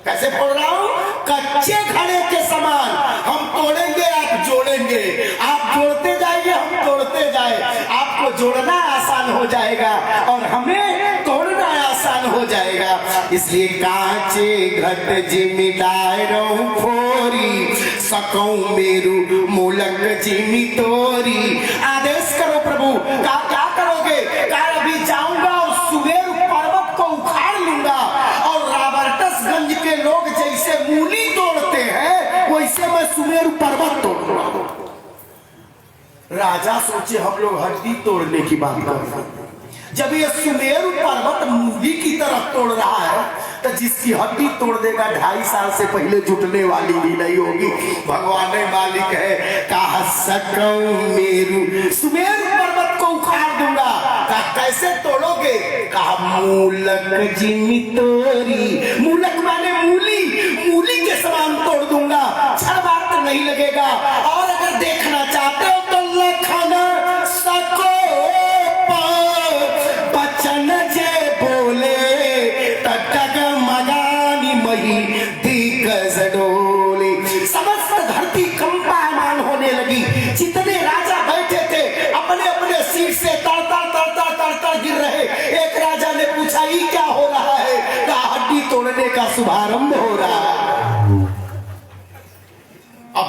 कैसे फोड़ रहा हूं? कच्चे घड़े के समान हम तोड़ेंगे, आप जोड़ेंगे, आप जोड़ते जाइए, हम तोड़ते जाए, आपको जोड़ना आसान हो जाएगा और हमें तोड़ना आसान हो जाएगा। इसलिए कांचे घट जिमि दायरो फोरी सकऊं मेरू मूलक जिमि तोरी। आदेश करो प्रभु। क्या करोगे? कहा अभी जाऊंगा और सुमेरु पर्वत को उखाड़ लूंगा और रॉबर्टसगंज के लोग जैसे मूली तोड़ते हैं वैसे मैं सुमेरु पर्वत तोड़ूंगा। राजा सोचे हम लोग हड्डी तोड़ने की बात कर रहे हैं, जब ये सुमेरु पर्वत मूली की तरफ तोड़ रहा है तो जिसकी हड्डी तोड़ देगा 2.5 साल से पहले जुटने वाली भी नहीं होगी। भगवान मालिक है। कहा सकऊं मेरू सुमेरु पर्वत को उखाड़ दूंगा। कहा कैसे तोड़ोगे? कहा मूलक जिमि तोरी। मूलक माने मूली, मूली के समान तोड़ दूंगा, क्षण मात्र नहीं लगेगा। और अगर देखना चाहते हो तो लखन सको बचन जे बोले तटक मगानी मही दिग्गज डोले। समस्त धरती कंपायमान होने लगी। जितने राजा बैठे थे अपने अपने सीट से तड़तड़ तड़तड़ तड़तड़ गिर रहे। एक राजा ने पूछा ये क्या हो रहा है? कहा हड्डी तोड़ने का शुभारंभ हो रहा है। अब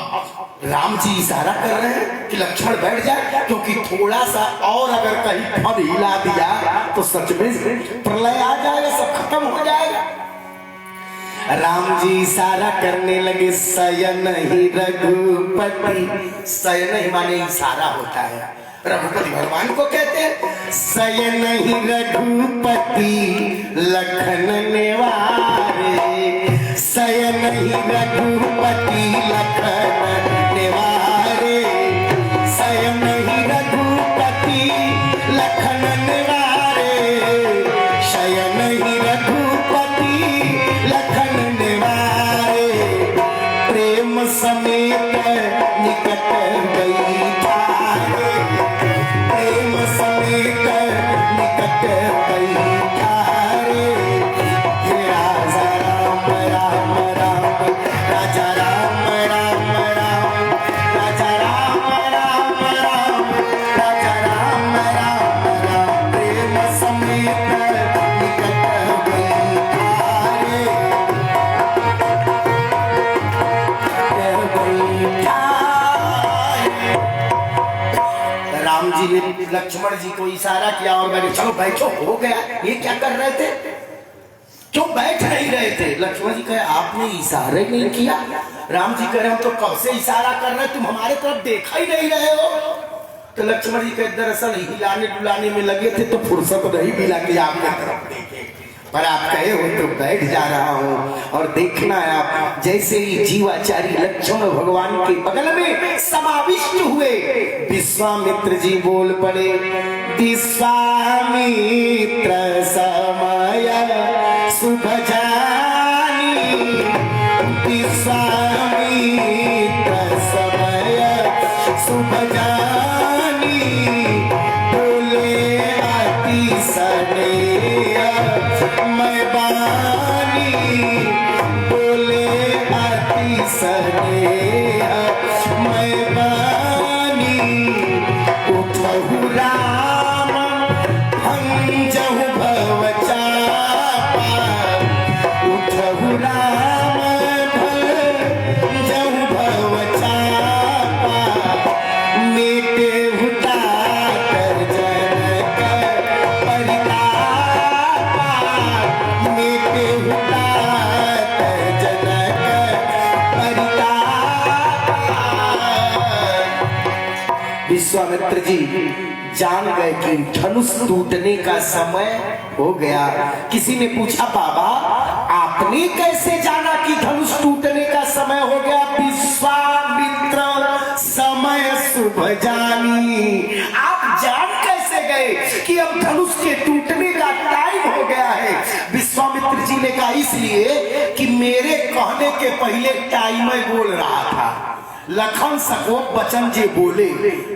राम जी इशारा कर रहे हैं कि लक्ष्मण बैठ जाए, क्योंकि थोड़ा सा और अगर कहीं फन हिला दिया तो सच में प्रलय आ जाएगा, सब खत्म हो जाएगा। राम जी इशारा करने लगे शयन ही रघुपति। शयन ही माने इशारा होता है, रघुपति भगवान को कहते हैं। शयन ही रघुपति लखन निवारे, शयन ही रघुपति लखन निवारे, शयन ही रघुपति लखन निवारे, शयन ही रघुपति लखन निवारे। प्रेम समेत निकट गई थारे, प्रेम समेत निकट गई थारे। हे राजा राम राम राम, राजा राम राम राम, राजा राम राम राम, राजा राम राम राम। प्रेम समेत निकट गई थारे, गई थारे। राम जी ने लक्ष्मण जी को इशारा किया और मैंने चलो बैठो, हो गया। ये क्या कर रहे थे? क्यों बैठ नहीं रहे थे? लक्ष्मण जी कहे आपने इशारे नहीं किया। राम जी कह रहे हम तो कब से इशारा कर रहे, तुम हमारे तरफ देखा ही नहीं रहे हो। तो लक्ष्मण जी कहे दरअसल हिलाने डुलाने में लगे थे तो फुर्सत नहीं मिला कि आपके तरफ देखे, पर आप कहे हो तो बैठ जा रहा हूं। और देखना है आप, जैसे ही जीवाचारी लक्ष्मण भगवान के बगल में समाविष्ट हुए, विश्वामित्र जी बोल पड़े। विश्वामित्र समय शुभ जानी, विश्वामित्र समय शुभ जानी, बोले अति स्नेह मैं बानी, बोले अति स्नेह मैं बानी। उठहु राम भंजहु भव चापा, उठहु राम भंजहु भव चापा, मेटे हुता कर जनक परितापा, मेटे हुता कर जनक परितापा। विश्वामित्र जी जान गए कि धनुष टूटने का समय हो गया। किसी ने पूछा बाबा आपने कैसे जाना कि धनुष टूटने का समय हो गया? विश्वामित्र समय शुभ जानी। आप जान कैसे गए कि अब धनुष के टूटने का टाइम हो गया है? विश्वामित्र जी ने कहा इसलिए कि मेरे कहने के पहले टाइम बोल रहा था। लखन सकोप बचन जी बोले।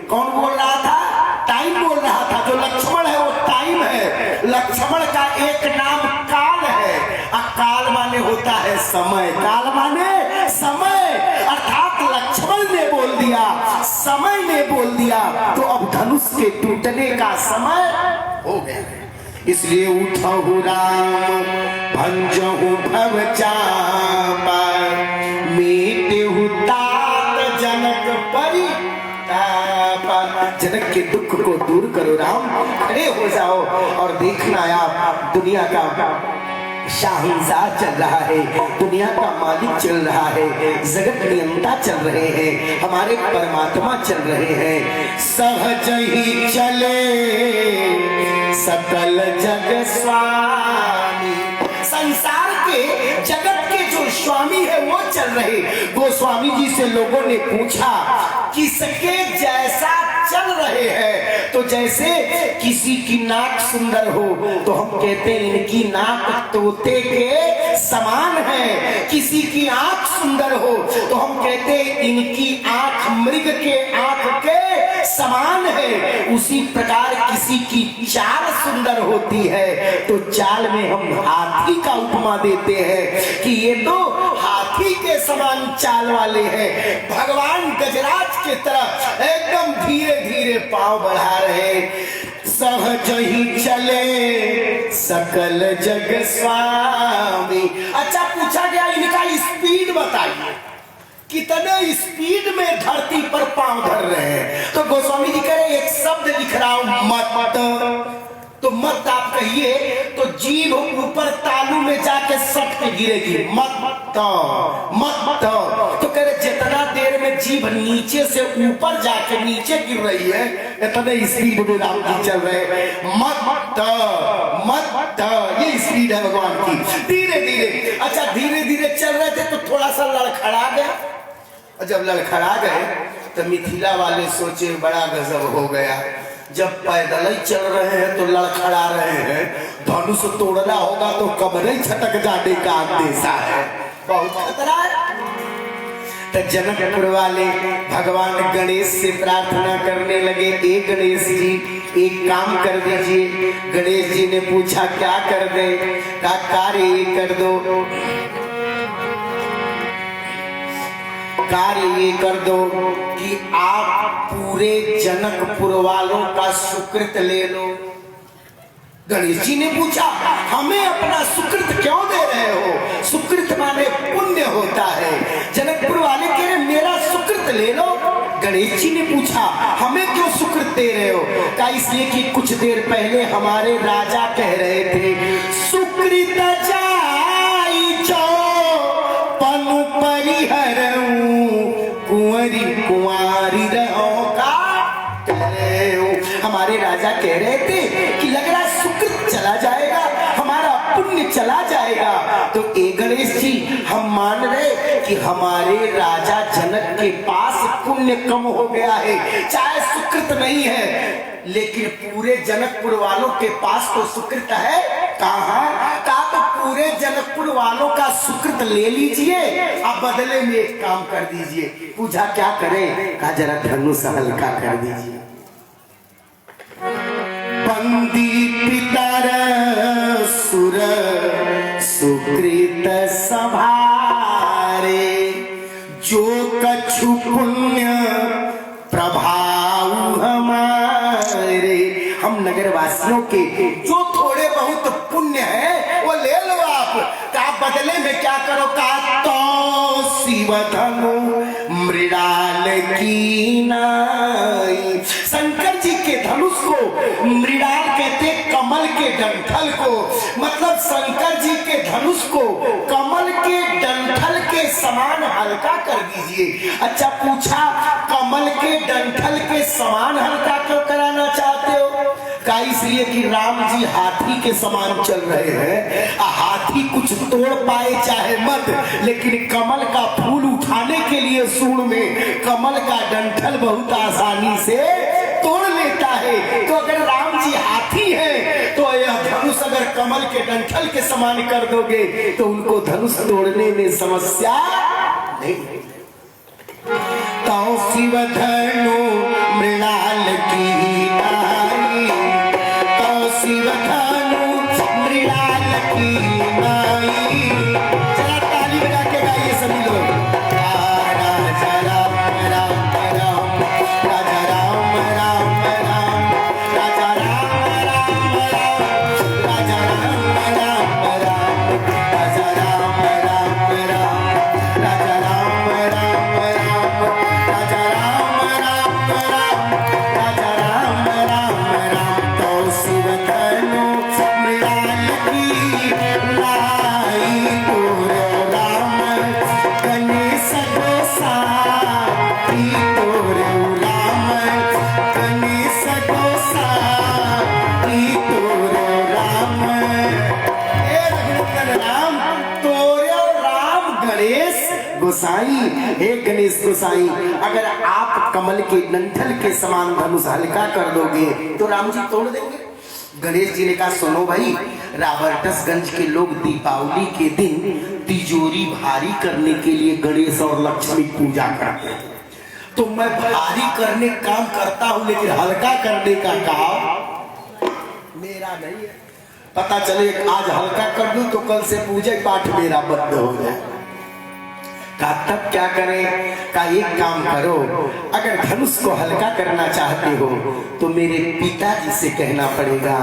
कौन बोल रहा था? टाइम बोल रहा था। जो लक्ष्मण है वो टाइम है। लक्ष्मण का एक नाम काल है। काल माने होता है समय। काल माने समय, अर्थात लक्ष्मण ने बोल दिया, समय ने बोल दिया, तो अब धनुष के टूटने का समय हो गया। इसलिए उठहु राम भंजहु भव चापा, मीटेहु तात जनक परितापा। जनक के दुख को दूर करो राम, खड़े हो जाओ और देखना आप दुनिया का शाहनशाह चल रहा है, दुनिया का मालिक चल रहा है, जगत नियंता चल रहे हैं, हमारे परमात्मा चल रहे हैं। सहज ही चले सकल जग स्वामी। संसार के जगत के जो स्वामी है वो चल रहे। वो स्वामी जी से लोगों ने पूछा किसके जैसा चल रहे हैं? तो जैसे किसी की नाक सुंदर हो तो हम कहते हैं इनकी नाक तोते के समान है। किसी की आंख सुंदर हो तो हम कहते हैं इनकी आंख मृग के आंख के समान है। उसी प्रकार किसी की चाल सुंदर होती है तो चाल में हम हाथी का उपमा देते हैं कि ये तो हाथी के समान चाल वाले हैं। भगवान गजराज की तरह एकदम धीरे धीरे पांव बढ़ा रहे। सहज ही चले सकल जग स्वामी। अच्छा, पूछा गया इनका स्पीड बताइए, कितने स्पीड में धरती पर पांव धर रहे हैं? तो गोस्वामी जी कह रहे एक शब्द लिख रहा हूं मत। तो मत आप कहिए तो जीभ ऊपर तालू में जाके सट के गिरेगी। मत मत तो कह रहे जितना देर में जीभ नीचे से ऊपर जाके नीचे गिर रही है इतने स्पीड में राम जी चल रहे। मत मत ये स्पीड है भगवान की। धीरे धीरे, अच्छा धीरे धीरे चल रहे थे तो थोड़ा सा लड़खड़ा गया। और जब लड़खड़ा गए तो मिथिला वाले सोचे बड़ा गजब हो गया। जब पैदल ही चल रहे हैं तो लड़खड़ा रहे हैं, धनुष तोड़ना होगा तो कमरे छटक जाने का अंदेशा है, बहुत खतरा है। तो जनकपुर वाले भगवान गणेश से प्रार्थना करने लगे, ए गणेश जी एक काम कर दीजिए। गणेश जी ने पूछा क्या कर दे? का कार्य ये कर दो, कार्य ये कर दो कि आप पूरे जनकपुर वालों का सुकृत ले लो। गणेश जी ने पूछा हमें अपना सुकृत क्यों दे रहे हो? सुकृत माने पुण्य होता है। जनकपुर वाले कह रहे मेरा सुकृत ले लो। गणेश जी ने पूछा हमें क्यों सुकृत दे रहे हो? का इसलिए कि कुछ देर पहले हमारे राजा कह रहे थे सुकृत जाई जो पनु परिहरऊं कुंवरी कुंवारी रहो का कह रहे हो। हमारे राजा कह रहे थे कि लग रहा सुकृत चला जाएगा, हमारा पुण्य चला जाएगा। तो ए गणेश जी हम मान रहे कि हमारे राजा जनक के पास पुण्य कम हो गया है, चाहे सुकृत नहीं है लेकिन पूरे जनकपुर वालों के पास तो सुकृत है। कहाँ का? तो पूरे जनकपुर वालों का सुकृत ले लीजिए, अब बदले में एक काम कर दीजिए। पूछा क्या करें? कहा जरा धनुष हल्का कर दीजिए। बंदी पितर सुर सुकृत सभारे, जो कछु पुण्य प्रभाव हमारे। हम नगर वासियों के जो थोड़े बहुत पुण्य है वो ले लो आप। का बदले में क्या करो? का तो शिव धनु मृणाल की नाई। शंकर जी के धनुष को मृणाल कहते कमल के डंठल को, मतलब शंकर जी के धनुष को कमल के डंठल के समान हल्का कर दीजिए। अच्छा पूछा कमल के डंठल के समान हल्का क्यों कराना चाहते हो? का इसलिए कि राम जी हाथी के समान चल रहे हैं। हाथी कुछ तोड़ पाए चाहे मत, लेकिन कमल का फूल उठाने के लिए सूंड में कमल का डंठल बहुत आसानी से तोड़ लेता है। तो अगर राम जी हाथी है तो यह धनुष अगर कमल के डंठल के समान कर दोगे तो उनको धनुष तोड़ने में समस्या नहीं। तो शिव धनु मृणाल की नाई, तो शिव धनु मृणाल की नाई। जरा ताली बजा के गाइए सभी लोग। राजा राम राम राम, राजा राम राम राम, राजा राम राम राम, राजा राम राम राम, राजा राम राम राम, राजा राम राम राम, राजा राम राम राम, राजा राम राम राम। तो शिव धनु मृणाल की लाई, तोरो राम गणेश गोसाई, तोरो राम गणेश गोसाई, तोरो राम। हे रघुनंदन राम, तोरो राम गणेश गोसाई। हे गणेश गोसाई, अगर आप कमल के डंठल के समान धनुष हल्का कर दोगे तो राम जी तोड़ देंगे। गणेश जी ने कहा सुनो भाई, रावर्टसगंज के लोग दीपावली के दिन तिजोरी भारी करने के लिए गणेश और लक्ष्मी पूजा करते हैं। तो मैं भारी करने काम करता हूं, लेकिन हल्का करने का काम मेरा नहीं है। पता चले आज हल्का कर दूं तो कल से पूजा पाठ मेरा बंद हो जाए। का तब क्या करें? का एक काम करो, अगर धनुष को हल्का करना चाहते हो तो मेरे पिताजी से कहना पड़ेगा।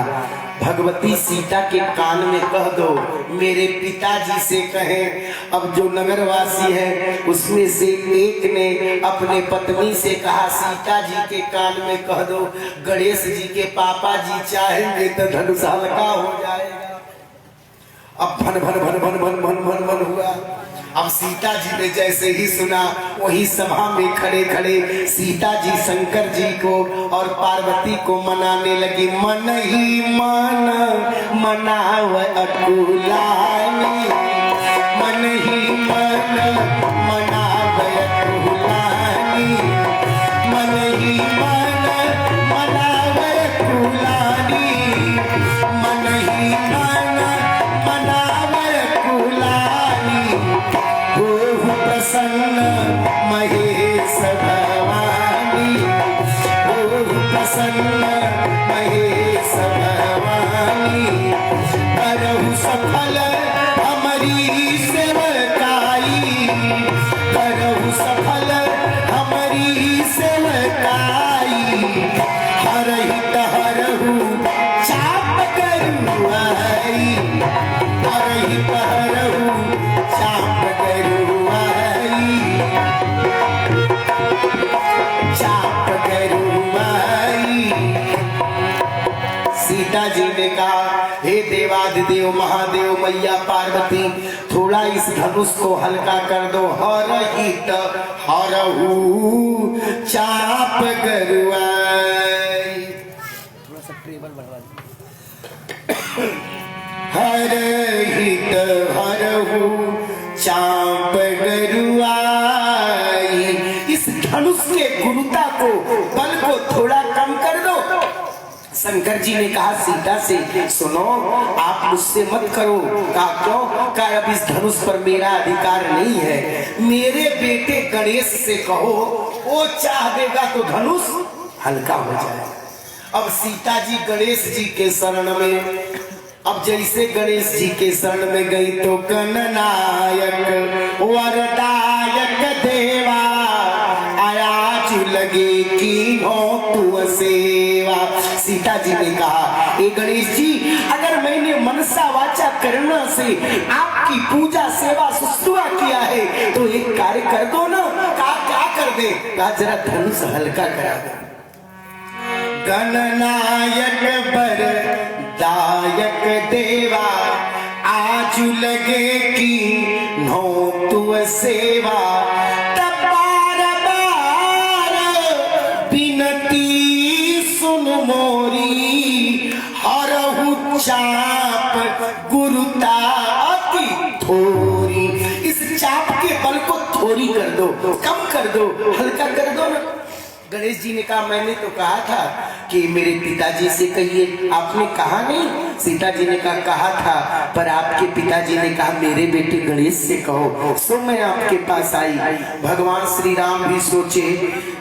भगवती सीता के कान में कह दो, मेरे पिताजी से कहें। अब जो नगरवासी है उसमें से एक ने अपने पत्नी से कहा, सीता जी के कान में कह दो गणेश जी के पापा जी चाहेंगे तो धनुष हल्का हो जाएगा। अब भन भन भन भन भन भन भन भन हुआ। अब सीता जी ने जैसे ही सुना, वही सभा में खड़े खड़े सीता जी शंकर जी को और पार्वती को मनाने लगी। मन ही मन मनाव अकुलानी, मन ही मन मनाव अकुलानी, मन ही मन मनाव अकुलानी, मन ही मन मनाव अकुलानी। हो प्रसन्न महेश भवानी, हो प्रसन्न महेश भवानी। करहु सफल हमारी सेवकाई, करहु सफल हमारी सेवकाई। हरहि हरहु चाप करुआई, हरहि हरहु चाप करुआई, चाप करुआई। सीता जी ने कहा, हे देवाधिदेव महादेव मैया पार्वती, थोड़ा इस धनुष को हल्का कर दो। हरहित हरहु चाप करुआई। थोड़ा सा ट्रेबल बढ़वा दो। हरहित हरहु चाप करुआई। इस धनुष के गुरुता को, बल को थोड़ा कम कर दो। शंकर जी ने कहा सीता से, सुनो आप मुझसे मत करो। कहा क्यों? कहा अब इस धनुष पर मेरा अधिकार नहीं है। मेरे बेटे गणेश से कहो, वो चाह देगा तो धनुष हल्का हो जाएगा। अब सीता जी गणेश जी के शरण में, अब जैसे गणेश जी के शरण में गई तो गणनायक वरदायक देवा आयाच लगे की हो तू सेवा। सीता जी ने कहा, ए गणेश जी, अगर मैंने मनसा वाचा करना से आपकी पूजा सेवा सुस्तुआ किया है तो एक कार्य कर दो ना। कहा क्या कर दे? कहा जरा धनुष हल्का करा दो। गणनायक बर दायक देवा आज लगे की नो तू सेवा। तब बार बार बिनती सुन मोरी, चाप गुरुता अति थोरी, इस चाप के बल को थोड़ी कर दो, कम कर दो, हल्का कर दो ना। गणेश जी ने कहा मैंने तो कहा था कि मेरे पिताजी से कहिए, आपने कहा नहीं। सीता जी ने कहा था, पर आपके पिताजी ने कहा मेरे बेटे गणेश से कहो, सो मैं आपके पास आई। भगवान श्री राम भी सोचे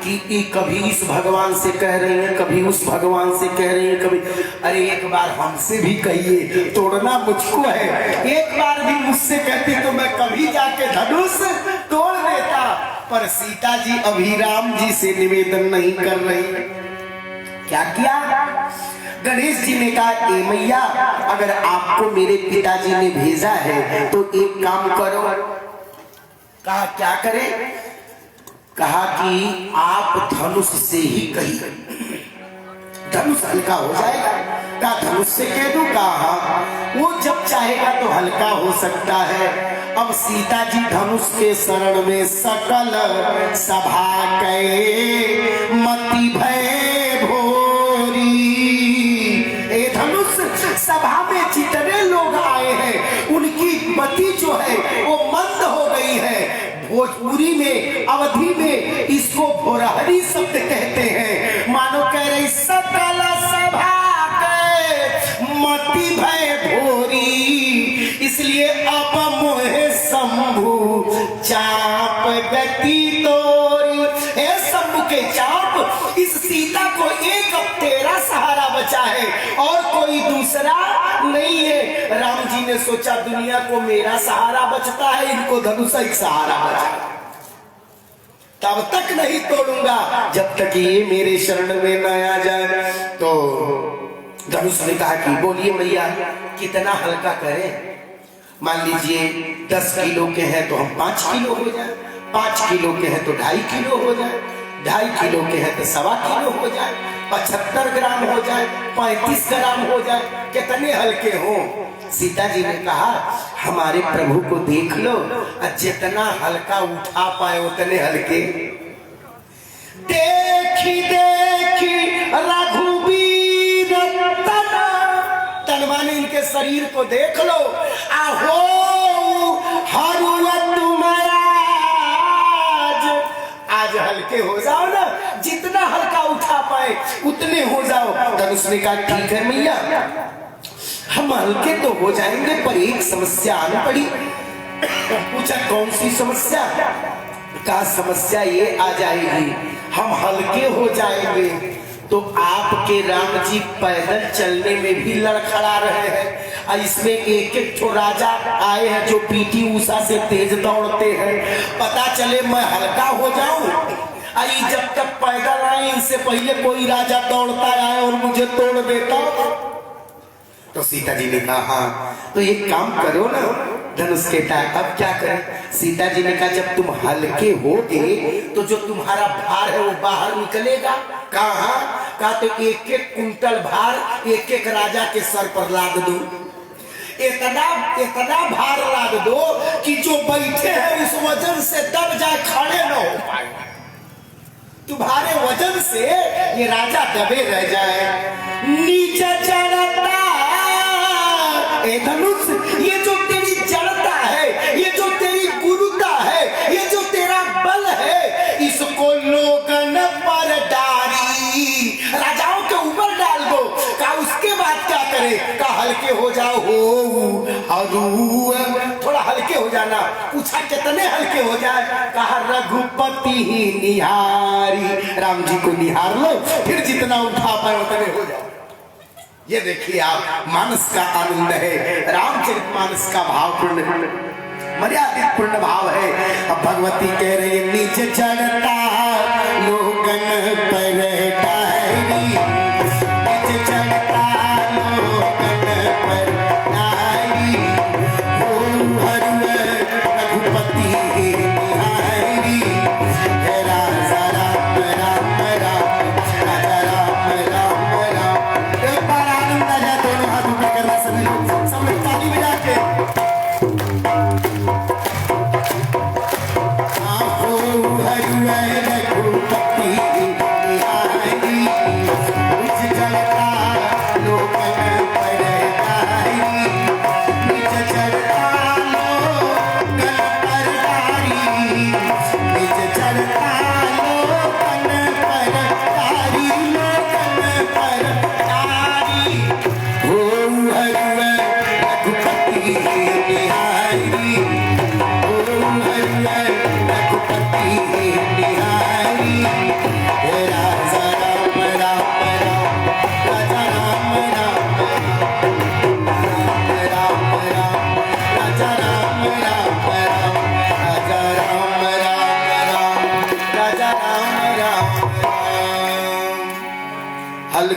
कि कभी इस भगवान से कह रही हैं, कभी उस भगवान से कह रही हैं, कभी अरे एक बार हमसे भी कहिए, तोड़ना मुझको है। एक बार भी मुझसे कहती तो मैं कभी जाके धनुष तोड़ देता, पर सीता जी अभी राम जी से निवेदन नहीं कर रही। क्या किया? गणेश जी ने कहा ए मैया, अगर आपको मेरे पिताजी ने भेजा है तो एक काम करो। कहा क्या करे? कहा कि आप धनुष से ही कहिए, धनुष हल्का हो जाएगा। कहा धनुष से कह दूं? कहा वो जब चाहेगा तो हल्का हो सकता है। अब सीता जी धनुष के शरण में सकल सभा के मति भय भोरी। ए धनुष सभा में जितने लोग आए हैं उनकी मति जो है वो मंद हो गई है। भोजपुरी में, अवधि में इसको भोरहरी शब्द कहते हैं। मानो कह रही सकल सभा के मति भय भोरी, इसलिए अब मोहे शंभु चाप गति तोरी। हे शंभु के चाप, इस सीता को एक अब तेरा सहारा बचा है और कोई दूसरा नहीं है। राम जी ने सोचा दुनिया को मेरा सहारा बचता है, इनको धनुष एक सहारा बचा, तब तक नहीं तोड़ूंगा जब तक ये मेरे शरण में न आ जाए। तो धनुष ने कहा कि बोलिए मैया कितना हल्का करें? मान लीजिए 10 किलो के हैं तो हम 5 किलो हो जाए, 5 किलो के हैं तो 2.5 किलो हो जाए, 2.5 किलो के हैं तो 1.25 किलो हो जाए, 75 ग्राम हो जाए, 35 ग्राम हो जाए, कितने हल्के हो? सीता जी ने कहा हमारे प्रभु को देख लो, जितना हल्का उठा पाए उतने हल्के। देखी देखी रघुवीर तन माने इनके शरीर को देख लो, आहो हरुआ तुम्हारा आज हल्के हो जाओ ना, जितना हल्का उठा पाए उतने हो जाओ। धनुष ने कहा ठीक है मैया, हम हल्के तो हो जाएंगे, पर एक समस्या आनी पड़ी। पूछा कौन सी समस्या? का समस्या ये आ जाएगी, हम हल्के हो जाएंगे तो आपके राम जी पैदल चलने में भी लड़खड़ा रहे हैं, और इसमें एक एक ठो राजा आए हैं जो पीटी उषा से तेज दौड़ते हैं। पता चले मैं हल्का हो जाऊं, आई जब तक पैदल आए इनसे पहले कोई राजा दौड़ता आए और मुझे तोड़ देता। तो सीता जी ने कहा हाँ तो एक काम करो ना धनुष के टाइम, अब क्या करें? सीता जी ने कहा जब तुम हल्के होगे तो जो तुम्हारा भार है वो बाहर निकलेगा। कहा? कहा तो एक एक कुंटल भार एक एक राजा के सर पर लाद दो, इतना भार लाद दो कि जो बैठे हैं उस वजन से दब जाए, खड़े न हो पाए। तुम्हारे वजन से ये राजा दबे रह जाए। नीचे चढ़ता ए धनुष, ये जो तेरी जड़ता है, ये जो तेरी गुरुता है, ये जो तेरा बल है, इसको लोगन पर डारी, राजाओं के ऊपर डाल दो। कहा उसके बाद क्या करे? कहा हल्के हो जाओ, थोड़ा हल्के हो जाना। पूछा कितने हल्के हो जाए? कहा रघुपति ही निहारी, राम जी को निहार लो, फिर जितना उठा पाए उतने हो जाओ। ये देखिए आप, मानस का आनंद है, रामचरितमानस का भावपूर्ण मर्यादित पूर्ण भाव है। अब भगवती कह रही है नीचे चढ़ता लोगन पर डायरी, नीचे चढ़ता लोगन पर डायरी, रघुपति निहारी, राजा राम राम राम, राजा राम राम राम। एक बार आनंद आ जाए, दोनों हाथ ऊपर करना सभी लोग, सब लोग ताली बजा के। रघुपति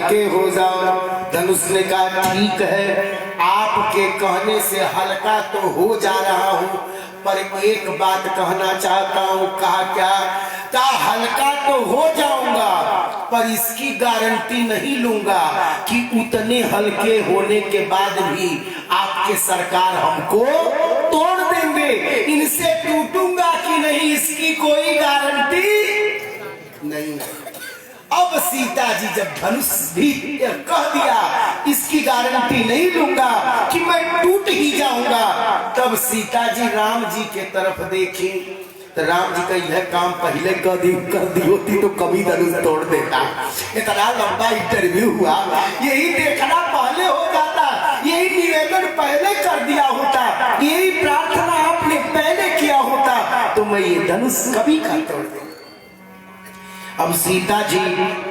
हल्के हो जाओ। धनुष ने कहा ठीक है, आपके कहने से हल्का तो हो जा रहा हूँ, पर एक बात कहना चाहता हूँ। कहा क्या? कहा हल्का तो हो जाऊंगा, पर इसकी गारंटी नहीं लूंगा कि उतने हल्के होने के बाद भी आपके सरकार हमको तोड़ देंगे। इनसे टूटूंगा कि नहीं, इसकी कोई गारंटी नहीं। अब सीता जी जब धनुष भी कह दिया इसकी गारंटी नहीं लूंगा कि मैं टूट ही जाऊंगा, तब सीता जी राम जी के तरफ देखी तो राम जी का यह काम पहले कर दी होती तो कभी धनुष तोड़ देता। इतना लंबा इंटरव्यू हुआ, यही देखना पहले हो जाता, यही निवेदन पहले कर दिया होता, यही प्रार्थना आपने पहले किया होता, तो मैं ये धनुष कभी का तोड़ देता। अब सीता जी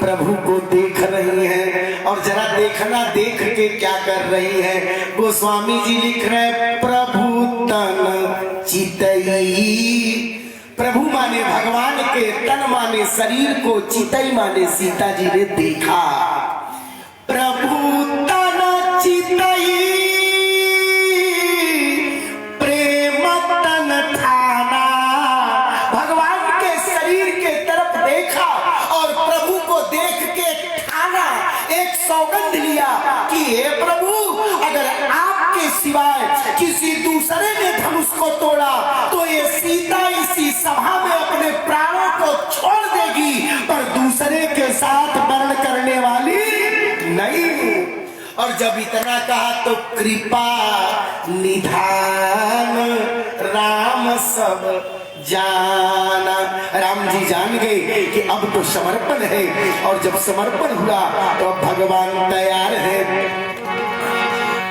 प्रभु को देख रही हैं, और जरा देखना देख के क्या कर रही है। गोस्वामी जी लिख रहे प्रभु तन चितई। प्रभु माने भगवान के, तन माने शरीर को, चितई माने सीता जी ने देखा। प्रभु तन चितई प्रेम तन ठाना। भगवान के शरीर के तरफ देखा और प्रभु को देख के ठाना, एक सौगंध लिया कि हे प्रभु, अगर आपके सिवाय किसी दूसरे ने धनुष को तोड़ा तो ये सीता इसी सभा में अपने प्राणों को छोड़ देगी, पर दूसरे के साथ वर्ण करने वाली नहीं। और जब इतना कहा तो कृपा निधान राम सब जाना। राम जी जान गए कि अब तो समर्पण है, और जब समर्पण हुआ तो अब भगवान तैयार है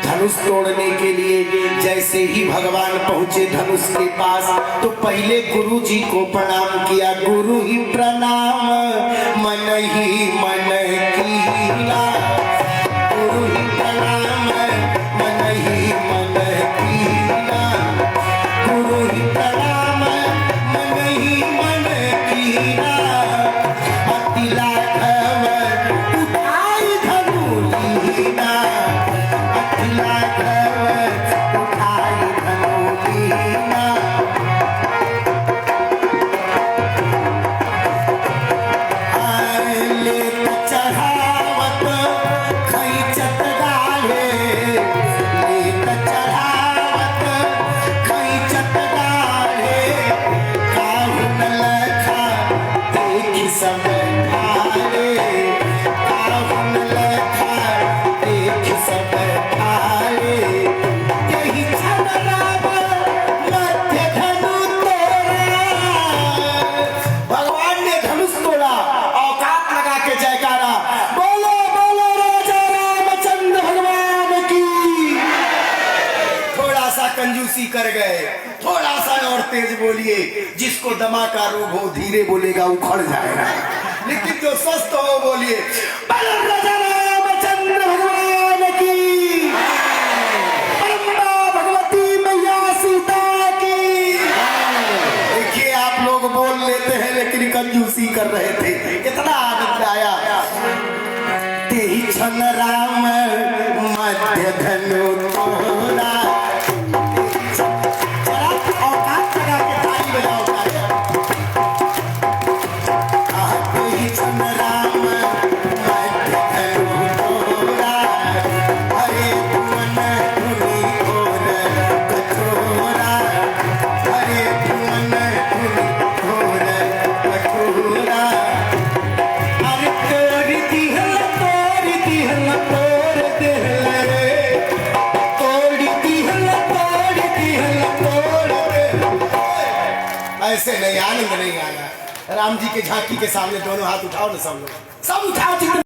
धनुष तोड़ने के लिए। जैसे ही भगवान पहुंचे धनुष के पास तो पहले गुरु जी को प्रणाम किया। गुरु ही प्रणाम मन ही मन कीना, गुरु ही प्रणाम मन ही मन कीना, गुरु ही प्रणाम मन ही मन कीना। अति लाघव उठाई धनु लीना, अति लाघव उठाई धनु लीना। लेत चढ़ावत खैचत गाले, लेत चढ़ावत खैचत गाले। काहू न लखा देखि सब ठाले, काहू न लखा देखि सब ठाले। यही क्षण राम मध्य धनु तोड़ा। भगवान ने धनुष तोड़ा, औकात लगा के जयकारा, बोलो बोलो राजा रामचंद्र भगवान की। थोड़ा सा कंजूसी कर गए, थोड़ा सा और तेज बोलिए। जिसको दमा का रोग हो धीरे बोलेगा उखड़ जाएगा, लेकिन जो स्वस्थ हो बोलिए बोलो राजा रामचंद्र भगवान की, अम्बा भगवती मैया सीता की। देखिए आप लोग बोल लेते हैं लेकिन कंजूसी कर रहे थे, कितना आनंद आया। तेहि क्षण राम मध्य धनु तोड़ा। जरा औकात लगा के ताली बजाओ। तेहि क्षण राम मध्य धनु तोड़ा। हरे भुवन धुनि घोर कठोरा, हरे भुवन धुनि घोर कठोरा। अरे तोड़ दिहल तोड़ दिहल तोड़ दिहल रे, तोड़ दिहल तोड़ दिहल तोड़ दिहल। ऐसे नहीं, आनंद नहीं आना। राम जी के झांकी के सामने दोनों हाथ उठाओ ना, सब लोग सब उठाओ।